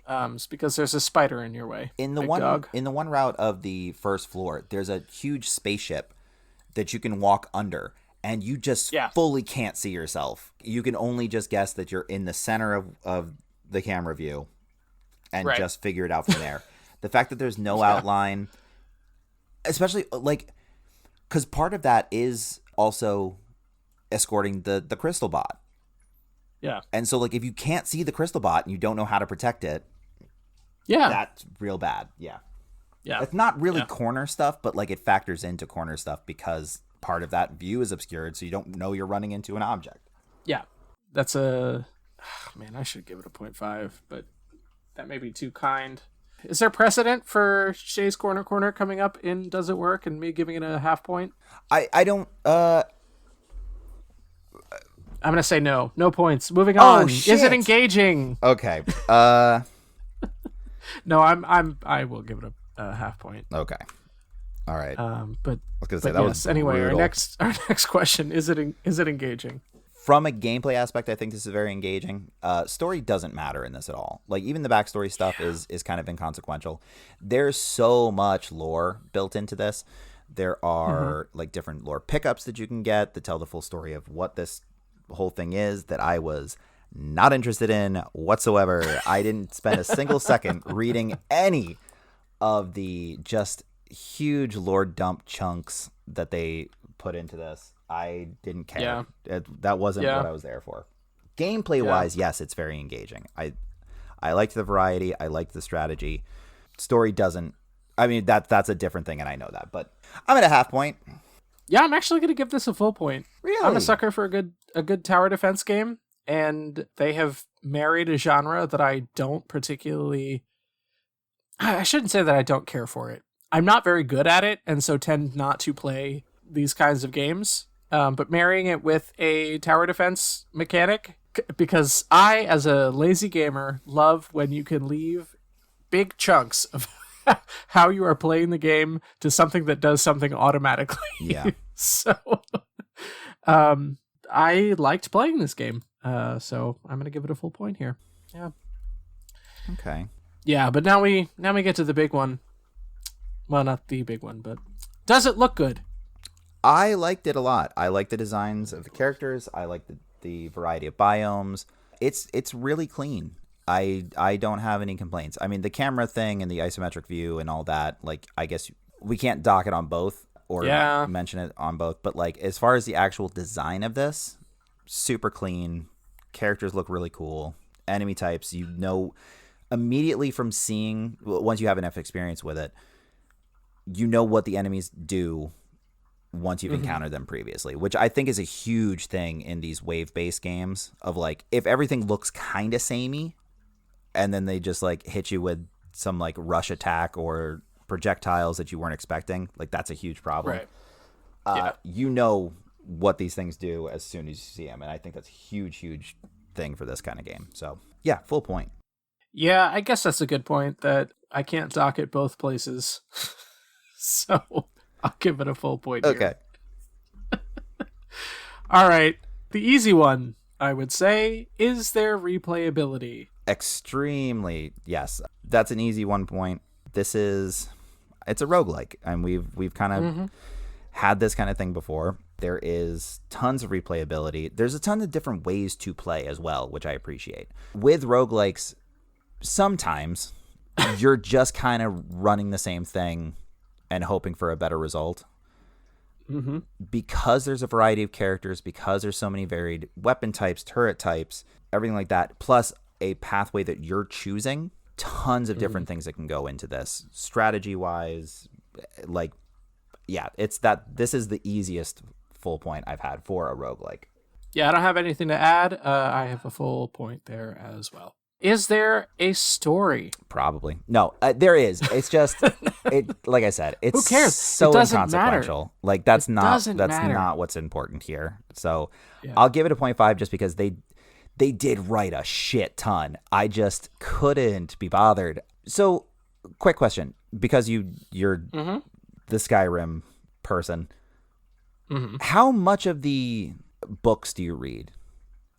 It's because there's a spider in your way. In the one route of the first floor, there's a huge spaceship that you can walk under. And you just fully can't see yourself. You can only just guess that you're in the center of the camera view and just figure it out from there. The fact that there's no outline, especially like, because part of that is also escorting the crystal bot. Yeah. And so like if you can't see the crystal bot and you don't know how to protect it, that's real bad. Yeah. Yeah. It's not really corner stuff, but like it factors into corner stuff because part of that view is obscured, so you don't know you're running into an object. Yeah. That's a... man, I should give it a 0.5, but that may be too kind. Is there precedent for Shea's Corner coming up in Does It Work and me giving it a half point? I don't... I'm going to say no. No points. Moving on. Shit. Is it engaging? Okay. No, I will give it a half point. Okay. All right. But I was gonna say, but that yes. was Anyway, brutal. our next question is it engaging? From a gameplay aspect, I think this is very engaging. Story doesn't matter in this at all. Like even the backstory stuff is kind of inconsequential. There's so much lore built into this. There are like different lore pickups that you can get that tell the full story of what this whole thing is that I was not interested in whatsoever. I didn't spend a single second reading any of the just huge lore dump chunks that they put into this. I didn't care. That wasn't what I was there for. Gameplay wise, yes, it's very engaging. I liked the variety. I liked the strategy. Story doesn't. I mean, that's a different thing, and I know that. But I'm at a half point. Yeah, I'm actually going to give this a full point. Really? I'm a sucker for a good tower defense game, and they have married a genre that I don't particularly... I shouldn't say that I don't care for it. I'm not very good at it, and so tend not to play these kinds of games. But marrying it with a tower defense mechanic, because I, as a lazy gamer, love when you can leave big chunks of how you are playing the game to something that does something automatically. Yeah. So I liked playing this game. So I'm going to give it a full point here. Yeah. Okay. Yeah, but now we get to the big one. Well, not the big one, but does it look good? I liked it a lot. I like the designs of the characters. I like the variety of biomes. It's really clean. I don't have any complaints. I mean, the camera thing and the isometric view and all that, like, I guess we can't dock it on both or mention it on both. But, like, as far as the actual design of this, super clean. Characters look really cool. Enemy types, you know immediately from seeing, once you have enough experience with it, you know what the enemies do once you've encountered them previously, which I think is a huge thing in these wave-based games of, like, if everything looks kind of samey and then they just, like, hit you with some, like, rush attack or projectiles that you weren't expecting, like, that's a huge problem. Right. You know what these things do as soon as you see them, and I think that's a huge thing for this kind of game. So yeah, full point. Yeah, I guess that's a good point, that I can't dock it both places. So I'll give it a full point here. Okay. All right. The easy one, I would say, is there replayability? Extremely, yes. That's an easy 1 point. It's a roguelike, and we've kind of had this kind of thing before. There is tons of replayability. There's a ton of different ways to play as well, which I appreciate. With roguelikes, sometimes you're just kind of running the same thing and hoping for a better result. Because there's a variety of characters, because there's so many varied weapon types, turret types, everything like that, plus a pathway that you're choosing, tons of different things that can go into this strategy wise. Like, yeah, this is the easiest full point I've had for a roguelike. Yeah, I don't have anything to add. I have a full point there as well. Is there a story? Probably. No, there is. It's just, like I said, it's Who cares? so It doesn't inconsequential. matter. Like, that's Doesn't matter. not what's important here. So Yeah. I'll give it a 0.5 just because they did write a shit ton. I just couldn't be bothered. So, quick question. Because you're the Skyrim person, how much of the books do you read?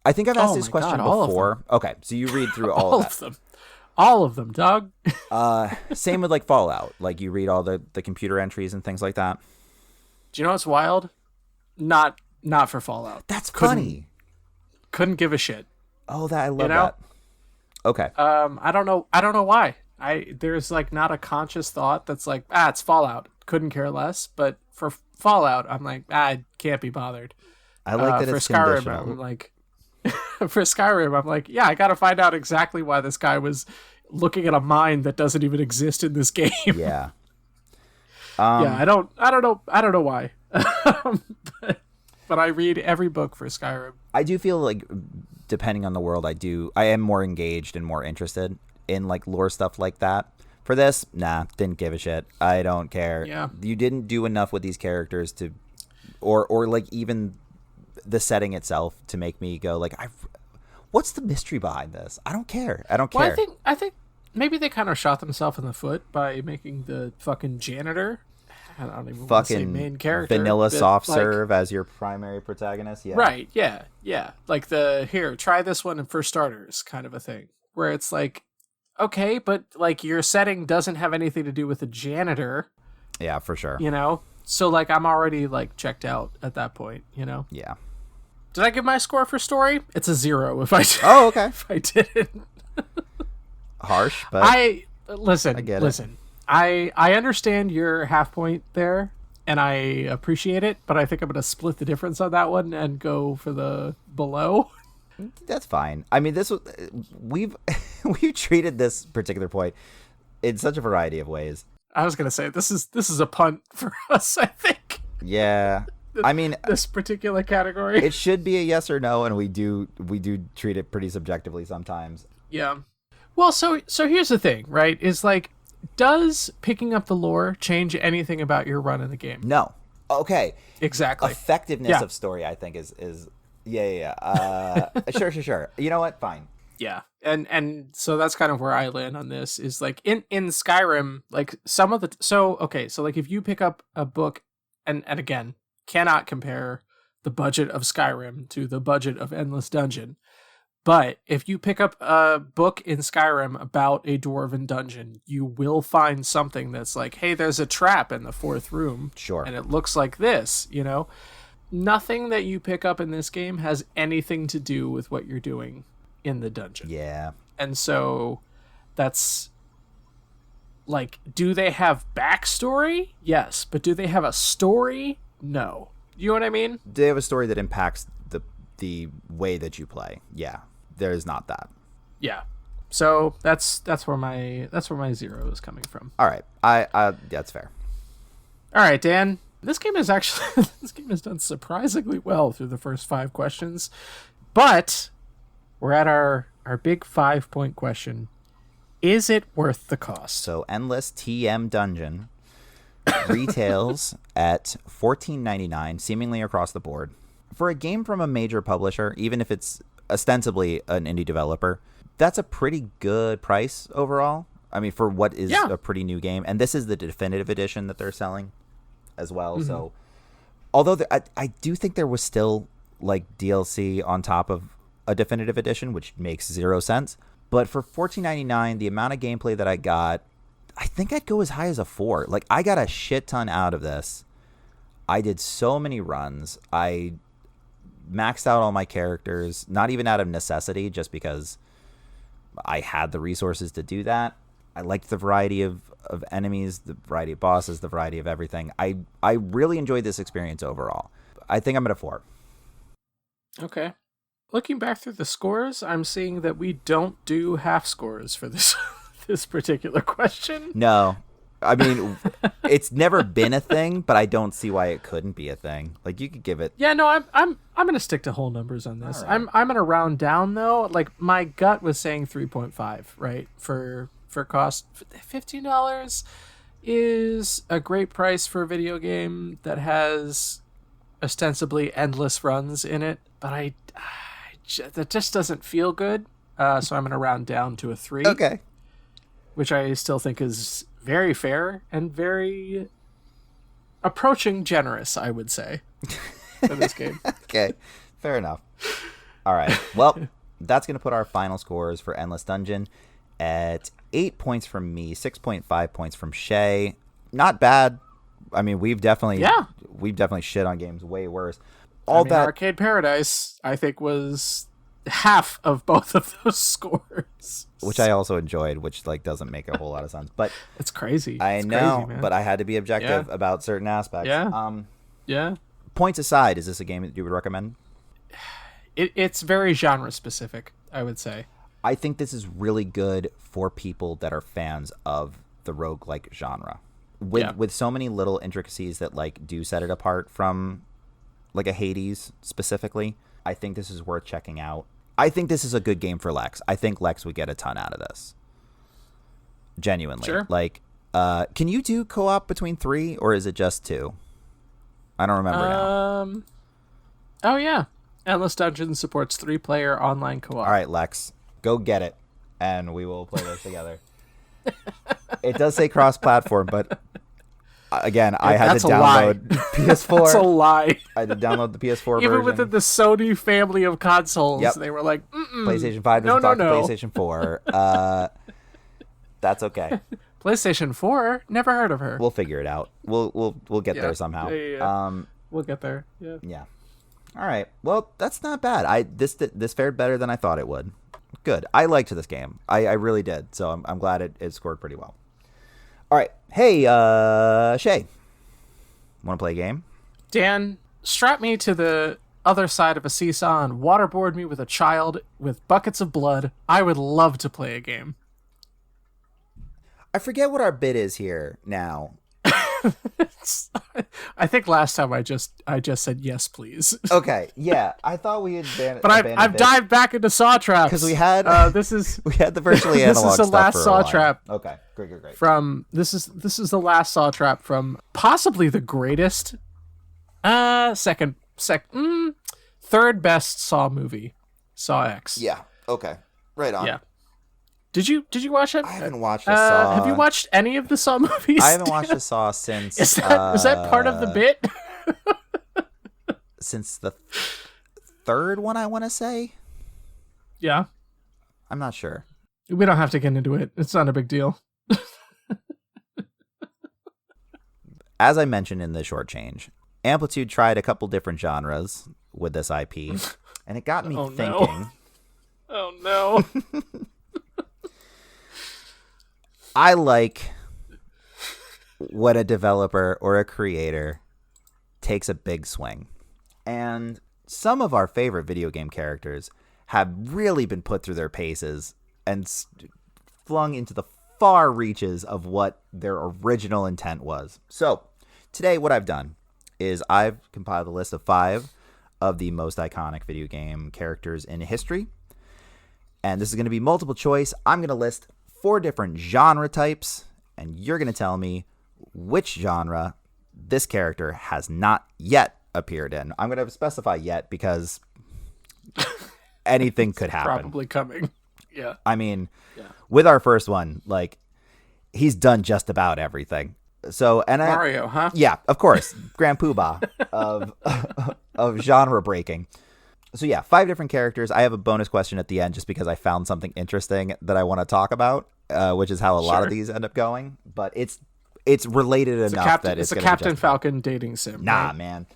I think I've asked this question before. Okay, so you read through all of them. All of them, dog. Same with like Fallout. Like you read all the computer entries and things like that. Do you know what's wild? Not for Fallout. That's funny. Couldn't give a shit. Oh, I love that. Okay. I don't know why. There's like not a conscious thought that's like, it's Fallout. Couldn't care less. But for Fallout, I'm like, I can't be bothered. I like that for it's Skyrim, conditional. I'm like, for Skyrim, I'm like, yeah, I got to find out exactly why this guy was looking at a mine that doesn't even exist in this game. Yeah. Yeah, I don't know why. but I read every book for Skyrim. I do feel like, depending on the world, I am more engaged and more interested in like lore stuff like that. For this, nah, didn't give a shit. I don't care. Yeah. You didn't do enough with these characters to, or like even the setting itself to make me go like, what's the mystery behind this? I don't care. Well, I think maybe they kind of shot themselves in the foot by making the fucking janitor. I don't even want to say main character. Vanilla soft serve as your primary protagonist. Yeah. Right. Yeah. Yeah. Like try this one for starters kind of a thing, where it's like, okay, but like your setting doesn't have anything to do with the janitor. Yeah, for sure. You know? So like I'm already like checked out at that point, you know? Yeah. Did I give my score for story? It's a 0 if I did. Oh, okay. If I didn't. Harsh, but I get it. I understand your half point there, and I appreciate it, but I think I'm going to split the difference on that one and go for the below. That's fine. I mean, we've treated this particular point in such a variety of ways. I was going to say this is a punt for us, I think. Yeah. I mean, this particular category. It should be a yes or no, and we do treat it pretty subjectively sometimes. Yeah. Well, so here's the thing, right? Is like, does picking up the lore change anything about your run in the game? No. Okay. Exactly. Effectiveness of story, I think, is yeah. Sure. You know what? Fine. Yeah. And so that's kind of where I land on this, is like in Skyrim, like some of the so like if you pick up a book and again, cannot compare the budget of Skyrim to the budget of Endless Dungeon. But if you pick up a book in Skyrim about a dwarven dungeon, you will find something that's like, hey, there's a trap in the 4th room. Sure. And it looks like this, you know? Nothing that you pick up in this game has anything to do with what you're doing in the dungeon. Yeah. And so that's like, do they have backstory? Yes. But do they have a story? No. You know what I mean? Do they have a story that impacts the way that you play? Yeah. There is not that. Yeah. So that's where my 0 is coming from. All right. I that's fair. All right, Dan. This game has done surprisingly well through the first 5 questions. But we're at our big 5-point question. Is it worth the cost? So Endless TM Dungeon retails at $14.99, seemingly across the board. For a game from a major publisher, even if it's ostensibly an indie developer, that's a pretty good price overall. I mean, for what is a pretty new game. And this is the definitive edition that they're selling as well. Mm-hmm. So, although I do think there was still like DLC on top of a definitive edition, which makes 0 sense. But for $14.99, the amount of gameplay that I got, I think I'd go as high as a 4. Like, I got a shit ton out of this. I did so many runs. I maxed out all my characters, not even out of necessity, just because I had the resources to do that. I liked the variety of enemies, the variety of bosses, the variety of everything. I really enjoyed this experience overall. I think I'm at a 4. Okay. Looking back through the scores, I'm seeing that we don't do half scores for this this particular question. No. I mean, it's never been a thing, but I don't see why it couldn't be a thing. Like, you could give it. Yeah, no, I'm going to stick to whole numbers on this. Right. I'm going to round down though. Like, my gut was saying 3.5, right? For cost. $15 is a great price for a video game that has ostensibly endless runs in it, but that just doesn't feel good. So I'm going to round down to a 3. Okay. Which I still think is very fair and very approaching generous, I would say, for this game. Okay, fair enough. All right, well, that's going to put our final scores for Endless Dungeon at 8 points from me, 6.5 points from Shea. Not bad. I mean, we've definitely shit on games way worse. Arcade Paradise, I think, was half of both of those scores, which I also enjoyed, which like doesn't make a whole lot of sense, but it's crazy. I know, crazy, but I had to be objective about certain aspects. Points aside, is this a game that you would recommend? It's very genre specific, I would say. I think this is really good for people that are fans of the roguelike genre, with so many little intricacies that like do set it apart from like a Hades specifically. I think this is worth checking out. I think this is a good game for Lex. I think Lex would get a ton out of this. Genuinely. Sure. Like, can you do co-op between 3 or is it just 2? I don't remember now. Oh, yeah. Endless Dungeon supports 3-player online co-op. All right, Lex, go get it, and we will play this together. It does say cross-platform, but again, I had to download PS4. That's a lie. I had to download the PS4 Even version. within the Sony family of consoles, they were like, PlayStation 5 doesn't talk to PlayStation 4. That's okay. PlayStation 4? Never heard of her. We'll figure it out. We'll get there somehow. Yeah. We'll get there. Yeah. Yeah. All right. Well, that's not bad. This fared better than I thought it would. Good. I liked this game. I really did. So I'm glad it scored pretty well. All right. Hey, Shea. Want to play a game? Dan, strap me to the other side of a seesaw and waterboard me with a child with buckets of blood. I would love to play a game. I forget what our bid is here now. I think last time I just said yes, please. Okay, yeah, I thought we had banned. But I've dived back into saw traps because we had we had the virtually analog. This is the last saw trap. Okay, great. From this is the last saw trap from possibly the greatest, third best Saw movie, Saw X. Yeah. Okay. Right on. Yeah. Did you watch it? I haven't watched the Saw. Have you watched any of the Saw movies? I haven't watched the Saw since. Is that part of the bit? Since the third one, I want to say. Yeah. I'm not sure. We don't have to get into it. It's not a big deal. As I mentioned in the short change, Amplitude tried a couple different genres with this IP, and it got me thinking. Oh no. I like when a developer or a creator takes a big swing. And some of our favorite video game characters have really been put through their paces and flung into the far reaches of what their original intent was. So today what I've done is I've compiled a list of 5 of the most iconic video game characters in history. And this is going to be multiple choice. I'm going to list 4 different genre types, and you're going to tell me which genre this character has not yet appeared in. I'm going to specify yet because anything could happen. Probably coming. Yeah. I mean, with our first one, like, he's done just about everything. So, and Mario, huh? Yeah, of course. Grand Poobah of genre breaking. So yeah, 5 different characters. I have a bonus question at the end just because I found something interesting that I want to talk about, which is how a lot of these end up going. But it's related enough that it's a Captain Falcon dating sim. Nah, right? man.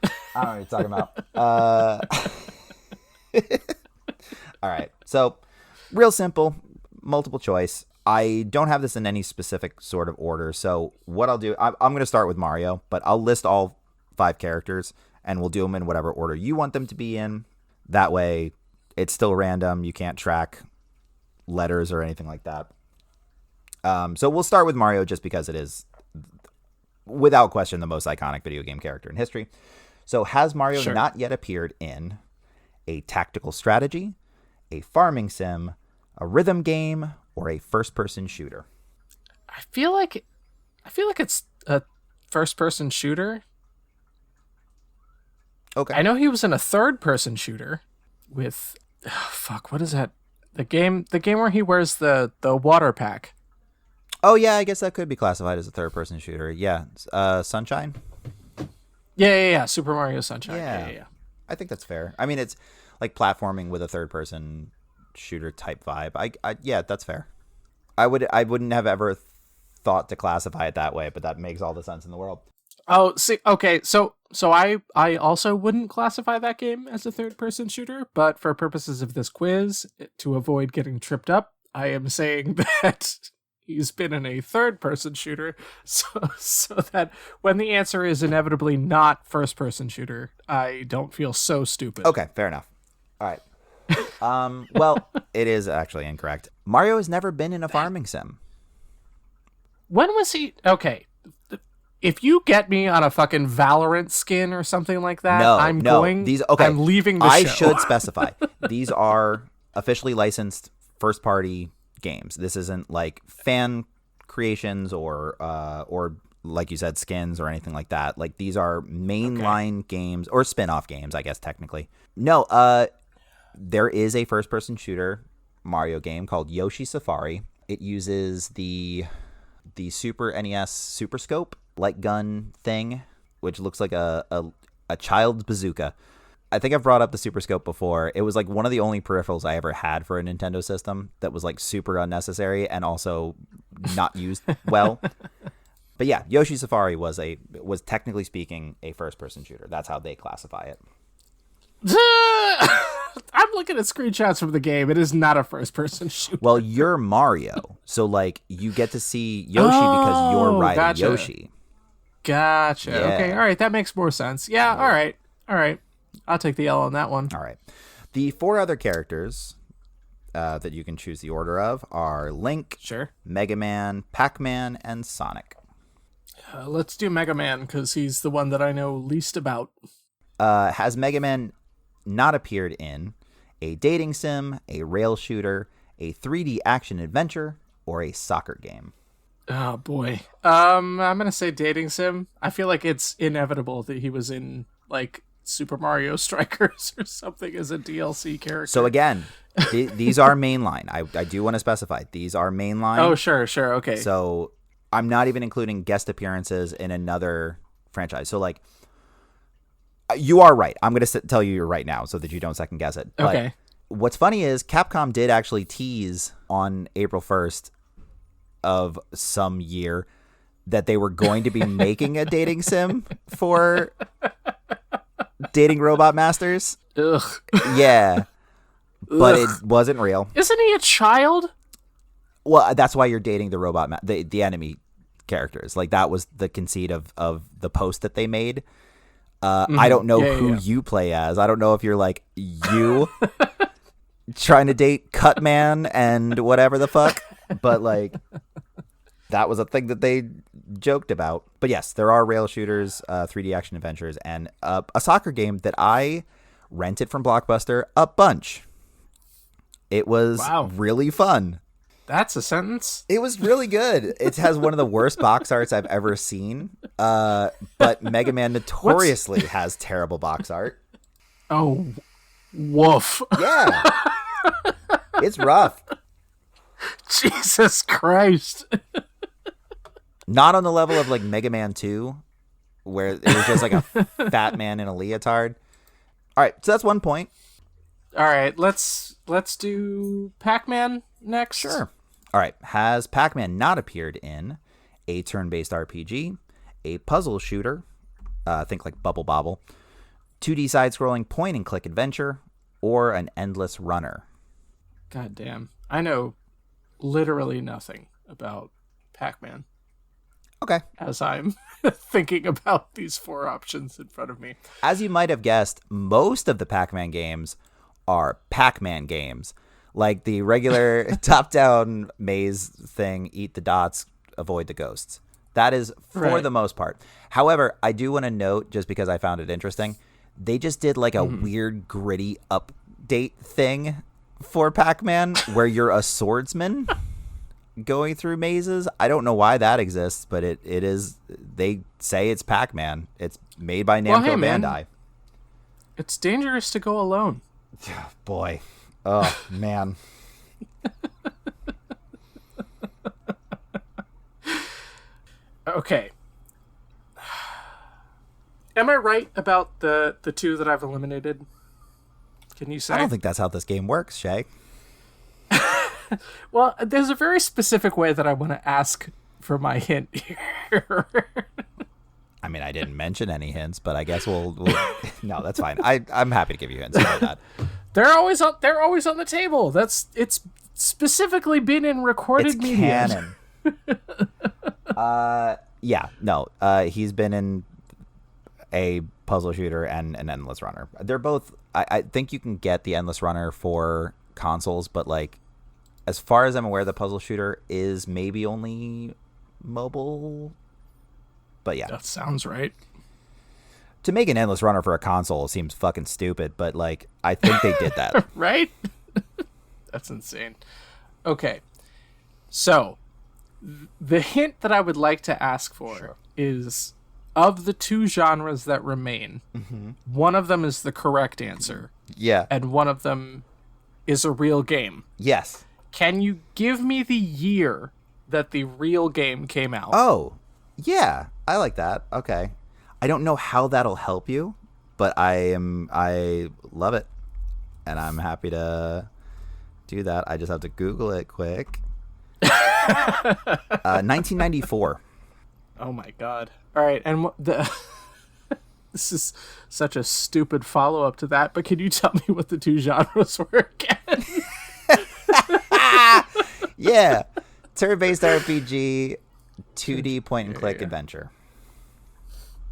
I don't know what you're talking about. All right. So real simple, multiple choice. I don't have this in any specific sort of order. So what I'll do, I'm going to start with Mario, but I'll list all 5 characters and we'll do them in whatever order you want them to be in. That way it's still random. You can't track letters or anything like that. So we'll start with Mario just because it is, without question, the most iconic video game character in history. So has Mario not yet appeared in a tactical strategy, a farming sim, a rhythm game, or a first-person shooter? I feel like it's a first-person shooter. Okay. I know he was in a third-person shooter with what is that? The game where he wears the water pack. Oh yeah, I guess that could be classified as a third-person shooter. Yeah, Sunshine. Yeah. Super Mario Sunshine. Yeah. I think that's fair. I mean, it's like platforming with a third-person shooter type vibe. Yeah, that's fair. I wouldn't have ever thought to classify it that way, but that makes all the sense in the world. Oh, see, okay, so I also wouldn't classify that game as a third-person shooter, but for purposes of this quiz, to avoid getting tripped up, I am saying that he's been in a third-person shooter, so that when the answer is inevitably not first-person shooter, I don't feel so stupid. Okay, fair enough. All right. Well, it is actually incorrect. Mario has never been in a farming sim. When was he? Okay. If you get me on a fucking Valorant skin or something like that, I'm leaving the show. I should specify. These are officially licensed first-party games. This isn't like fan creations or like you said, skins or anything like that. Like, these are mainline games or spin-off games, I guess, technically. No, there is a first-person shooter Mario game called Yoshi Safari. It uses the Super NES Super Scope light gun thing, which looks like a child's bazooka. I think I've brought up the Super Scope before. It was like one of the only peripherals I ever had for a Nintendo system that was like super unnecessary and also not used well. But yeah, Yoshi Safari was technically speaking a first-person shooter. That's how they classify it. I'm looking at screenshots from the game. It is not a first-person shooter. Well, you're Mario, so like you get to see Yoshi because you're riding Yoshi. Gotcha. Yeah. Okay. All right. That makes more sense. Yeah. All right. I'll take the L on that one. All right. The 4 other characters that you can choose the order of are Link, Mega Man, Pac-Man, and Sonic. Let's do Mega Man because he's the one that I know least about. Has Mega Man not appeared in a dating sim, a rail shooter, a 3D action adventure, or a soccer game? Oh boy. I'm gonna say dating sim. I feel like it's inevitable that he was in like Super Mario Strikers or something as a DLC character. So again, these are mainline. I do want to specify these are mainline. Oh sure, okay. So I'm not even including guest appearances in another franchise. So like, you are right. I'm gonna tell you right now so that you don't second guess it. But okay. What's funny is Capcom did actually tease on April 1st of some year that they were going to be making a dating sim for Dating Robot Masters. Ugh. Yeah. But it wasn't real. Isn't he a child? Well, that's why you're dating the robot, the enemy characters. Like, that was the conceit of the post that they made. I don't know who you play as. I don't know if you're like you trying to date Cutman and whatever the fuck. But like, that was a thing that they joked about. But yes, there are rail shooters, 3D action adventures, and a soccer game that I rented from Blockbuster a bunch. It was really fun. That's a sentence. It was really good. It has one of the worst box arts I've ever seen. But Mega Man notoriously has terrible box art. Oh, woof. Yeah. It's rough. Jesus Christ. Not on the level of like Mega Man 2, where it was just like a fat man in a leotard. All right, so that's 1 point. All right, let's do Pac-Man next. Sure. All right, has Pac-Man not appeared in a turn-based RPG, a puzzle shooter, think like Bubble Bobble, 2D side-scrolling point-and-click adventure, or an endless runner? God damn. I know literally nothing about Pac-Man. Okay. As I'm thinking about these 4 options in front of me. As you might have guessed, most of the Pac-Man games are Pac-Man games. Like the regular top-down maze thing, eat the dots, avoid the ghosts. That is for the most part. However, I do want to note, just because I found it interesting, they just did like a weird gritty update thing for Pac-Man where you're a swordsman going through mazes. I don't know why that exists, but it is. They say it's Pac-Man. It's made by Namco Bandai. It's dangerous to go alone. Boy. Oh, man. Okay. Am I right about the 2 that I've eliminated? Can you say? I don't think that's how this game works, Shay. Well, there's a very specific way that I want to ask for my hint here. I mean, I didn't mention any hints, but I guess we'll no, that's fine. I'm happy to give you hints about that. They're always on the table. It's specifically been in recorded media. Canon. Yeah, no. He's been in a puzzle shooter and an endless runner. They're both. I think you can get the endless runner for consoles, but like, as far as I'm aware, the puzzle shooter is maybe only mobile. But yeah, that sounds right. To make an endless runner for a console seems fucking stupid, but like, I think they did that. Right? That's insane. Okay. So, the hint that I would like to ask for is, of the 2 genres that remain, one of them is the correct answer. Yeah. And one of them is a real game. Yes. Can you give me the year that the real game came out? Oh, yeah. I like that. Okay. I don't know how that'll help you, but I love it. And I'm happy to do that. I just have to Google it quick. 1994. Oh my god. All right, and this is such a stupid follow-up to that, but can you tell me what the 2 genres were again? Yeah. Turn-based RPG, 2D point-and-click adventure.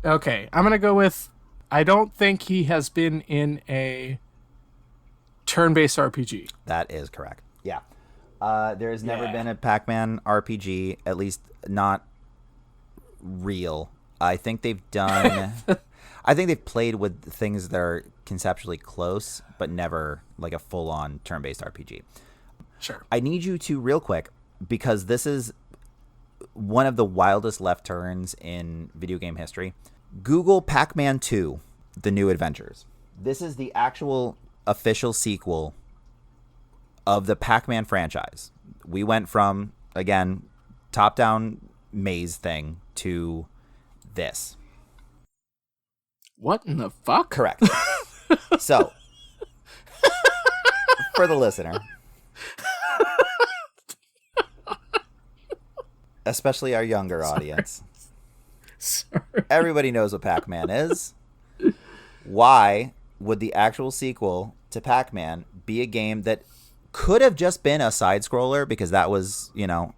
Okay, I'm going to go with, I don't think he has been in a turn-based RPG. That is correct. Yeah. There has never been a Pac-Man RPG, at least not real. I think they've done... I think they've played with things that are conceptually close, but never like a full-on turn-based RPG. Sure. I need you to, real quick, because this is one of the wildest left turns in video game history. Google Pac-Man 2, The New Adventures. This is the actual official sequel of the Pac-Man franchise. We went from, again, top-down maze thing to this. What in the fuck? Correct. So, for the listener, especially our younger audience, Sorry. everybody knows what Pac-Man is. Why would the actual sequel to Pac-Man be a game that could have just been a side-scroller, because that was, you know,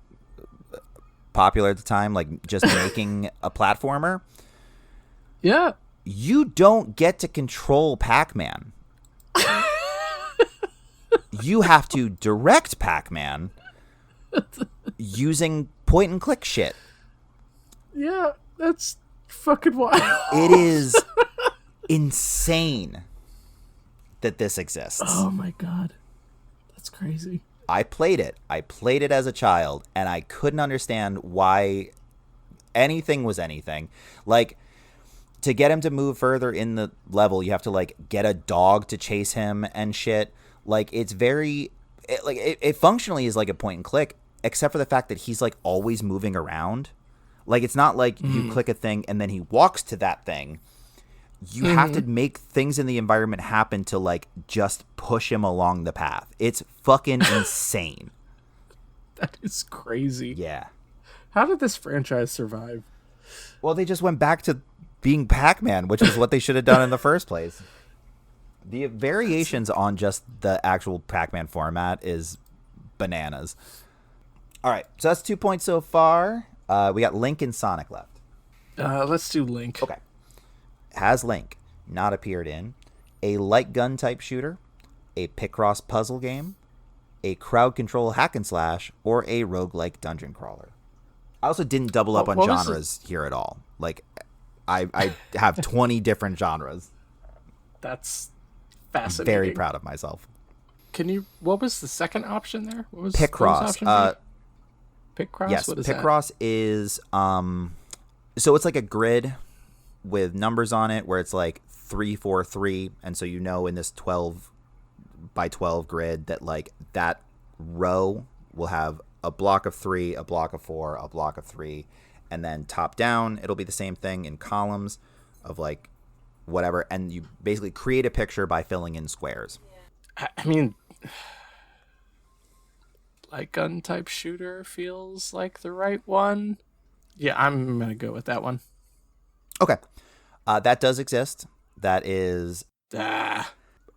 popular at the time, like just making a platformer? Yeah. You don't get to control Pac-Man. You have to direct Pac-Man using point-and-click shit. Yeah, that's fucking wild. It is insane that this exists. Oh my god. That's crazy. I played it. I played it as a child, and I couldn't understand why anything was anything. Like, to get him to move further in the level, you have to like get a dog to chase him and shit. Like, it's very it functionally is like a point and click, except for the fact that he's like always moving around. Like, it's not like you click a thing and then he walks to that thing. You have to make things in the environment happen to like just push him along the path. It's fucking insane. That is crazy. Yeah. How did this franchise survive? Well, they just went back to being Pac-Man, which is what they should have done in the first place. The variations on just the actual Pac-Man format is bananas. All right, so that's 2 points so far. We got Link and Sonic left. Let's do Link. Okay. Has Link not appeared in a light gun type shooter, a Picross puzzle game, a crowd control hack and slash, or a roguelike dungeon crawler? I also didn't double up on genres here at all. Like, I have 20 different genres. That's fascinating. I'm very proud of myself. What was the second option there? What was Picross. Picross? Yes, what is Picross that? is so it's like a grid with numbers on it where it's like 3, 4, 3, and so in this 12 by 12 grid that like that row will have a block of 3, a block of 4, a block of 3, and then top down it'll be the same thing in columns of like whatever, and you basically create a picture by filling in squares. I mean, light gun type shooter feels like the right one. Yeah, I'm gonna go with that one. Okay. That does exist. That is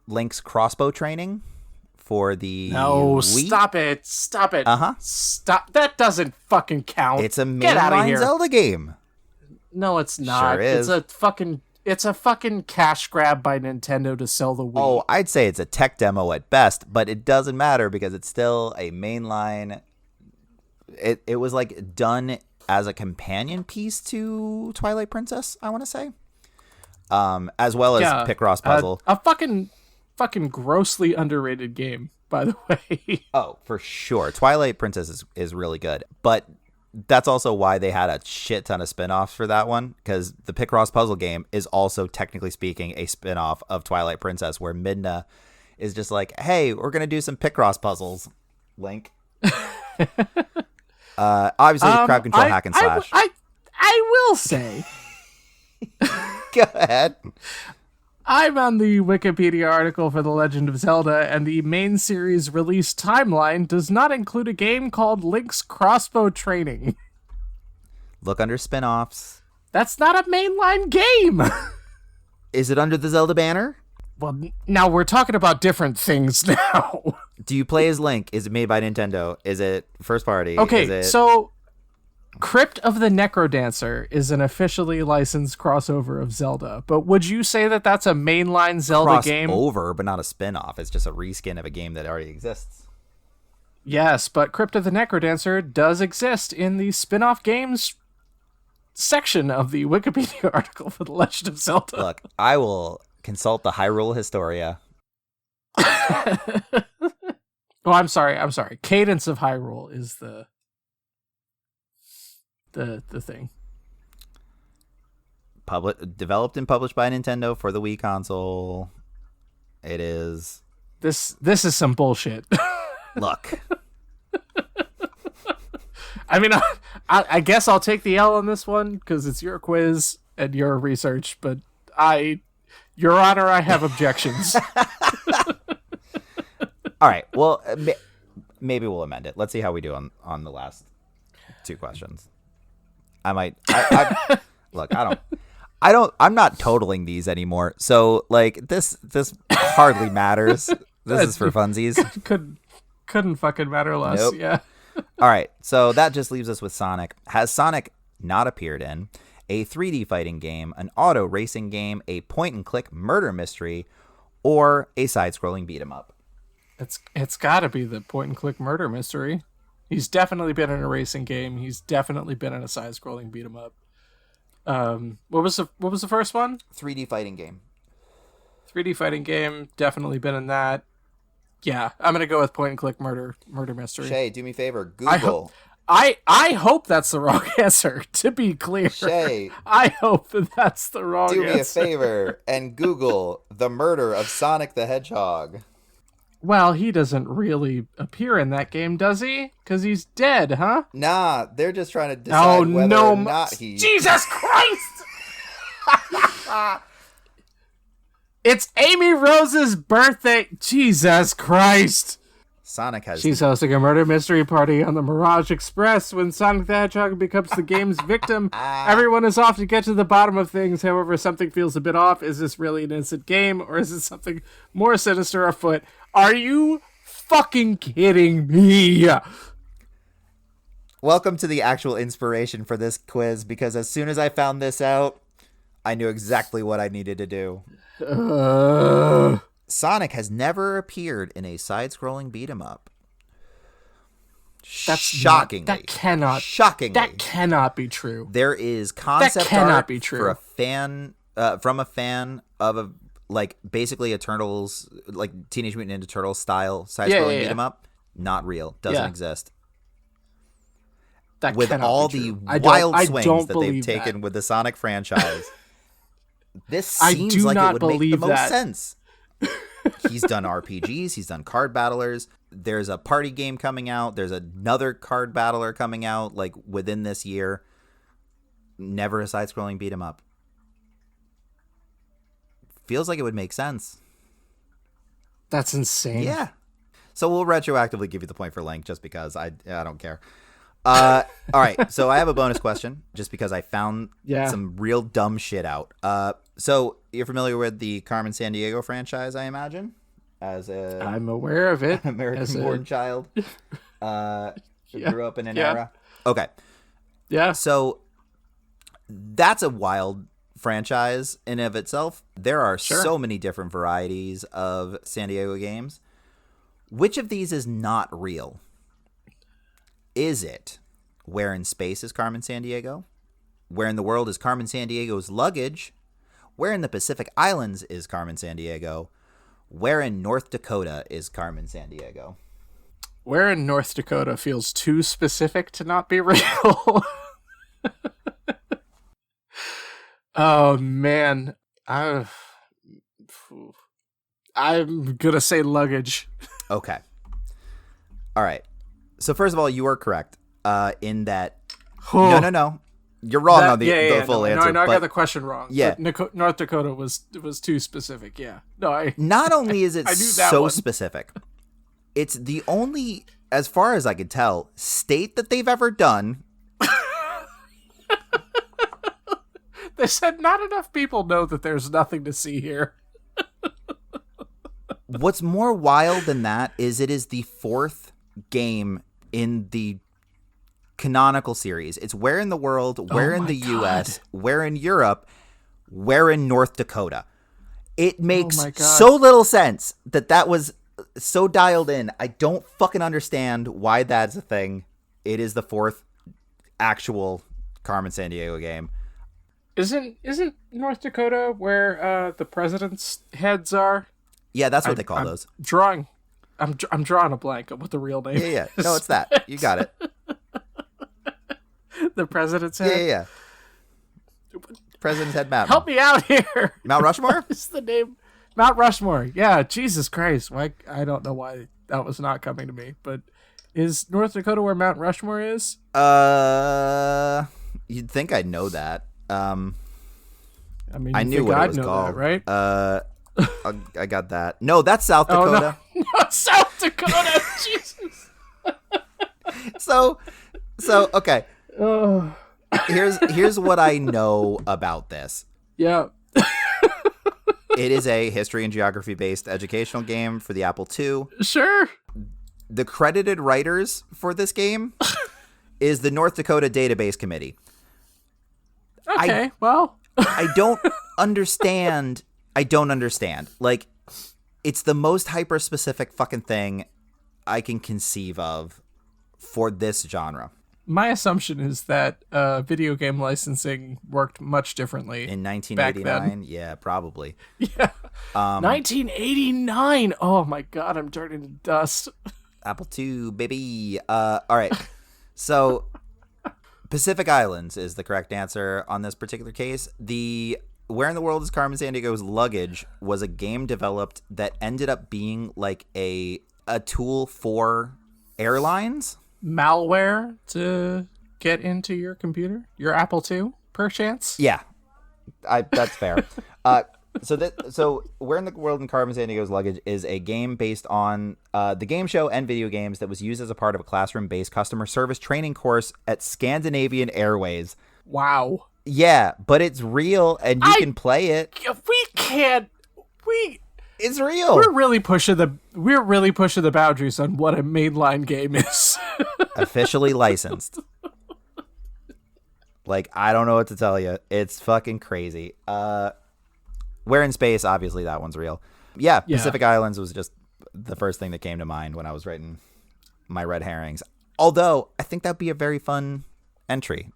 Link's crossbow training for the No, Wii. Stop it. Stop. That doesn't fucking count. It's a Get out of mainline here. Zelda game. No, it's not. Sure is. It's a fucking cash grab by Nintendo to sell the Wii. Oh, I'd say it's a tech demo at best, but it doesn't matter because it's still a mainline. It was like done as a companion piece to Twilight Princess, I want to say. As well as Picross Puzzle. A fucking grossly underrated game, by the way. Oh, for sure. Twilight Princess is really good. But that's also why they had a shit ton of spin-offs for that one, because the Picross Puzzle game is also, technically speaking, a spin-off of Twilight Princess, where Midna is just like, hey, we're going to do some Picross puzzles, Link. Obviously, crowd control hack and slash. I will say... Go ahead. I'm on the Wikipedia article for The Legend of Zelda, and the main series release timeline does not include a game called Link's Crossbow Training. Look under spin-offs. That's not a mainline game! Is it under the Zelda banner? Well, now we're talking about different things now. Do you play as Link? Is it made by Nintendo? Is it first party? Okay, so Crypt of the Necrodancer is an officially licensed crossover of Zelda, but would you say that that's a mainline Zelda game? Crossover, but not a spin-off. It's just a reskin of a game that already exists. Yes, but Crypt of the Necrodancer does exist in the spin-off games section of the Wikipedia article for The Legend of Zelda. Look, I will consult the Hyrule Historia. Oh, I'm sorry. Cadence of Hyrule is the thing. Developed and published by Nintendo for the Wii console. It is. This is some bullshit. Look. I mean, I guess I'll take the L on this one because it's your quiz and your research, but Your Honor, I have objections. All right. Well, maybe we'll amend it. Let's see how we do on the last two questions. Look, I'm not totaling these anymore. So like this hardly matters. This is for funsies. Couldn't fucking matter less. Nope. Yeah. All right. So that just leaves us with Sonic. Has Sonic not appeared in a 3D fighting game, an auto racing game, a point and click murder mystery, or a side-scrolling beat 'em up? It's got to be the point and click murder mystery. He's definitely been in a racing game. He's definitely been in a side-scrolling beat 'em up. What was the first one? 3D fighting game. 3D fighting game. Definitely been in that. Yeah, I'm gonna go with point and click murder mystery. Shay, do me a favor. I hope Google. I hope that's the wrong answer. To be clear, Shay, I hope that that's the wrong do answer. me a favor and Google the murder of Sonic the Hedgehog. Well, he doesn't really appear in that game, does he? Because he's dead, huh? Nah, they're just trying to decide whether or not he... Jesus Christ! It's Amy Rose's birthday. Jesus Christ! Sonic has... She's hosting a murder mystery party on the Mirage Express. When Sonic the Hedgehog becomes the game's victim, everyone is off to get to the bottom of things. However, something feels a bit off. Is this really an innocent game, or is it something more sinister afoot? Are you fucking kidding me? Welcome to the actual inspiration for this quiz, because as soon as I found this out, I knew exactly what I needed to do. Sonic has never appeared in a side-scrolling beat-em-up. That's shockingly. That cannot be true. There is concept art be true. for a fan, from a fan of a, like, basically a Turtles, like Teenage Mutant Ninja Turtles style side-scrolling beat-em-up. Not real. Doesn't exist. That with all the wild swings that they've taken with the Sonic franchise, this seems like it would make the most sense. He's done RPGs, he's done card battlers. There's a party game coming out. There's another card battler coming out like within this year. Never a side-scrolling beat 'em up. Feels like it would make sense. That's insane. Yeah. So we'll retroactively give you the point for Link just because I don't care. All right, so I have a bonus question just because I found some real dumb shit out. So you're familiar with the Carmen Sandiego franchise, I imagine, as a I'm aware of it. American-born child who grew up in an era. Okay. Yeah. So that's a wild franchise in of itself. There are so many different varieties of Sandiego games. Which of these is not real? Is it Where in Space is Carmen Sandiego? Where in the World is Carmen Sandiego's Luggage? Where in the Pacific Islands is Carmen Sandiego? Where in North Dakota is Carmen Sandiego? Where in North Dakota feels too specific to not be real. Oh, man. I'm going to say Luggage. Okay. All right. So first of all, you are correct in that. No. You're wrong on the full answer. No, I got the question wrong. Yeah. North Dakota was too specific. Yeah. No, Not only is it so one. specific, it's the only, as far as I could tell, state that they've ever done. They said not enough people know that there's nothing to see here. What's more wild than that is it is the fourth game in the canonical series. It's Where in the World, Where in the US, Where in Europe, Where in North Dakota. It makes so little sense that was so dialed in. I don't fucking understand why that's a thing. It is the fourth actual Carmen Sandiego game. Isn't North Dakota where the president's heads are? Yeah, that's what they call those. I'm drawing a blank of what the real name is. Yeah. No, it's that. You got it. The president's head? Yeah. President's head mountain. Help me out here. Mount Rushmore? What is the name? Mount Rushmore. Yeah, Jesus Christ. I don't know why that was not coming to me, but is North Dakota where Mount Rushmore is? You'd think I'd know that. I mean, I knew what it was called. That, right? I got that. No, that's South Dakota. Oh, no, South Dakota. Jesus. So okay. Here's what I know about this. Yeah. It is a history and geography based educational game for the Apple II. Sure. The credited writers for this game is the North Dakota Database Committee. Okay, well. I don't understand. Like, it's the most hyper-specific fucking thing I can conceive of for this genre. My assumption is that video game licensing worked much differently In back then. 1989? Yeah, probably. Yeah. 1989. Oh my god, I'm turning to dust. Apple II, baby. All right. So Pacific Islands is the correct answer on this particular case. The Where in the World is Carmen Sandiego's Luggage was a game developed that ended up being like a tool for airlines. Malware to get into your computer? Your Apple II, perchance? Yeah, that's fair. So Where in the World in Carmen Sandiego's Luggage is a game based on the game show and video games that was used as a part of a classroom-based customer service training course at Scandinavian Airways. Wow. Yeah, but it's real and you can play it. It's real. We're really pushing the boundaries on what a mainline game is. Officially licensed. Like, I don't know what to tell you. It's fucking crazy. Where in Space, obviously that one's real. Yeah, Pacific Islands was just the first thing that came to mind when I was writing my red herrings. Although, I think that'd be a very fun entry.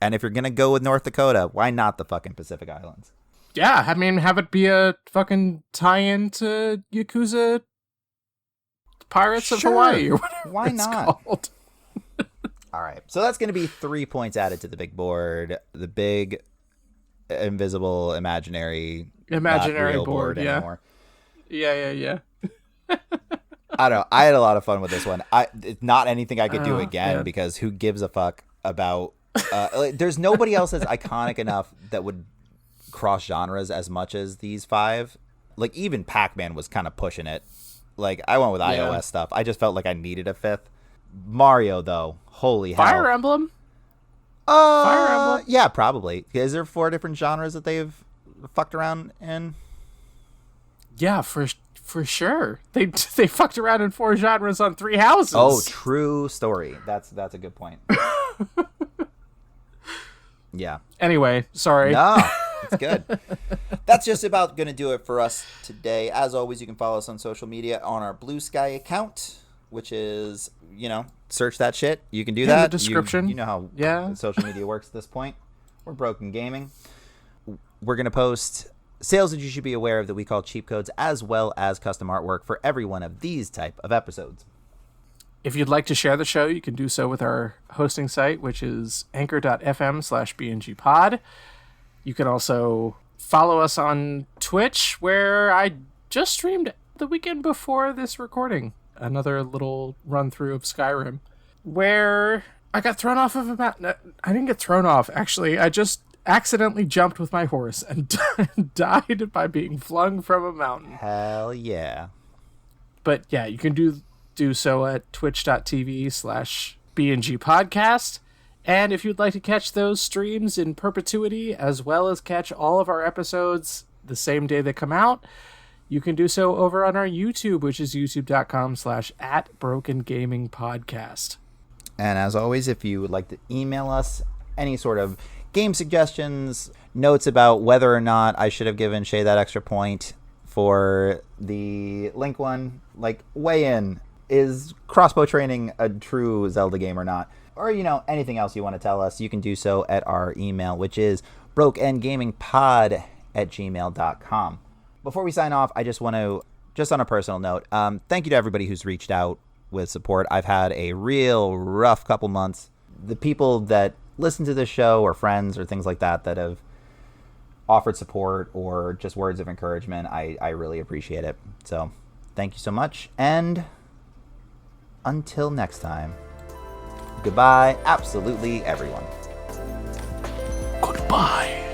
And if you're going to go with North Dakota, why not the fucking Pacific Islands? Yeah, I mean, have it be a fucking tie-in to Yakuza Pirates of Hawaii or whatever why not? Called. All right, so that's going to be 3 points added to the big board. The big, invisible, imaginary not real board anymore. Yeah. I don't know. I had a lot of fun with this one. It's not anything I could do again because who gives a fuck about... there's nobody else that's iconic enough that would cross genres as much as these 5. Like, even Pac-Man was kind of pushing it. Like, I went with iOS stuff. I just felt like I needed a 5th. Mario, though, holy hell. Fire Emblem? Fire Emblem? Yeah, probably. Is there 4 different genres that they've fucked around in? Yeah, for sure. They fucked around in 4 genres on 3 houses. Oh, true story. That's a good point. Yeah. Anyway, sorry. No, it's good. That's just about going to do it for us today. As always, you can follow us on social media on our Blue Sky account, which is, search that shit. You can do that. In the description. You know how social media works at this point. We're Broken Gaming. We're going to post sales that you should be aware of that we call cheap codes, as well as custom artwork for every one of these type of episodes. If you'd like to share the show, you can do so with our hosting site, which is anchor.fm/bngpod. You can also follow us on Twitch, where I just streamed the weekend before this recording another little run-through of Skyrim, where I got thrown off of a mountain. I didn't get thrown off, actually. I just accidentally jumped with my horse and died by being flung from a mountain. Hell yeah. But yeah, you can do so at twitch.tv/BNG podcast. And if you'd like to catch those streams in perpetuity, as well as catch all of our episodes the same day they come out, you can do so over on our YouTube, which is youtube.com/@brokengamingpodcast. And as always, if you would like to email us any sort of game suggestions, notes about whether or not I should have given Shea that extra point for the Link one, like, weigh in. Is crossbow training a true Zelda game or not? Or, anything else you want to tell us, you can do so at our email, which is brokeendgamingpod@gmail.com. Before we sign off, I just want to, just on a personal note, thank you to everybody who's reached out with support. I've had a real rough couple months. The people that listen to this show or friends or things like that have offered support or just words of encouragement, I really appreciate it. So thank you so much. And until next time, goodbye, absolutely everyone. Goodbye.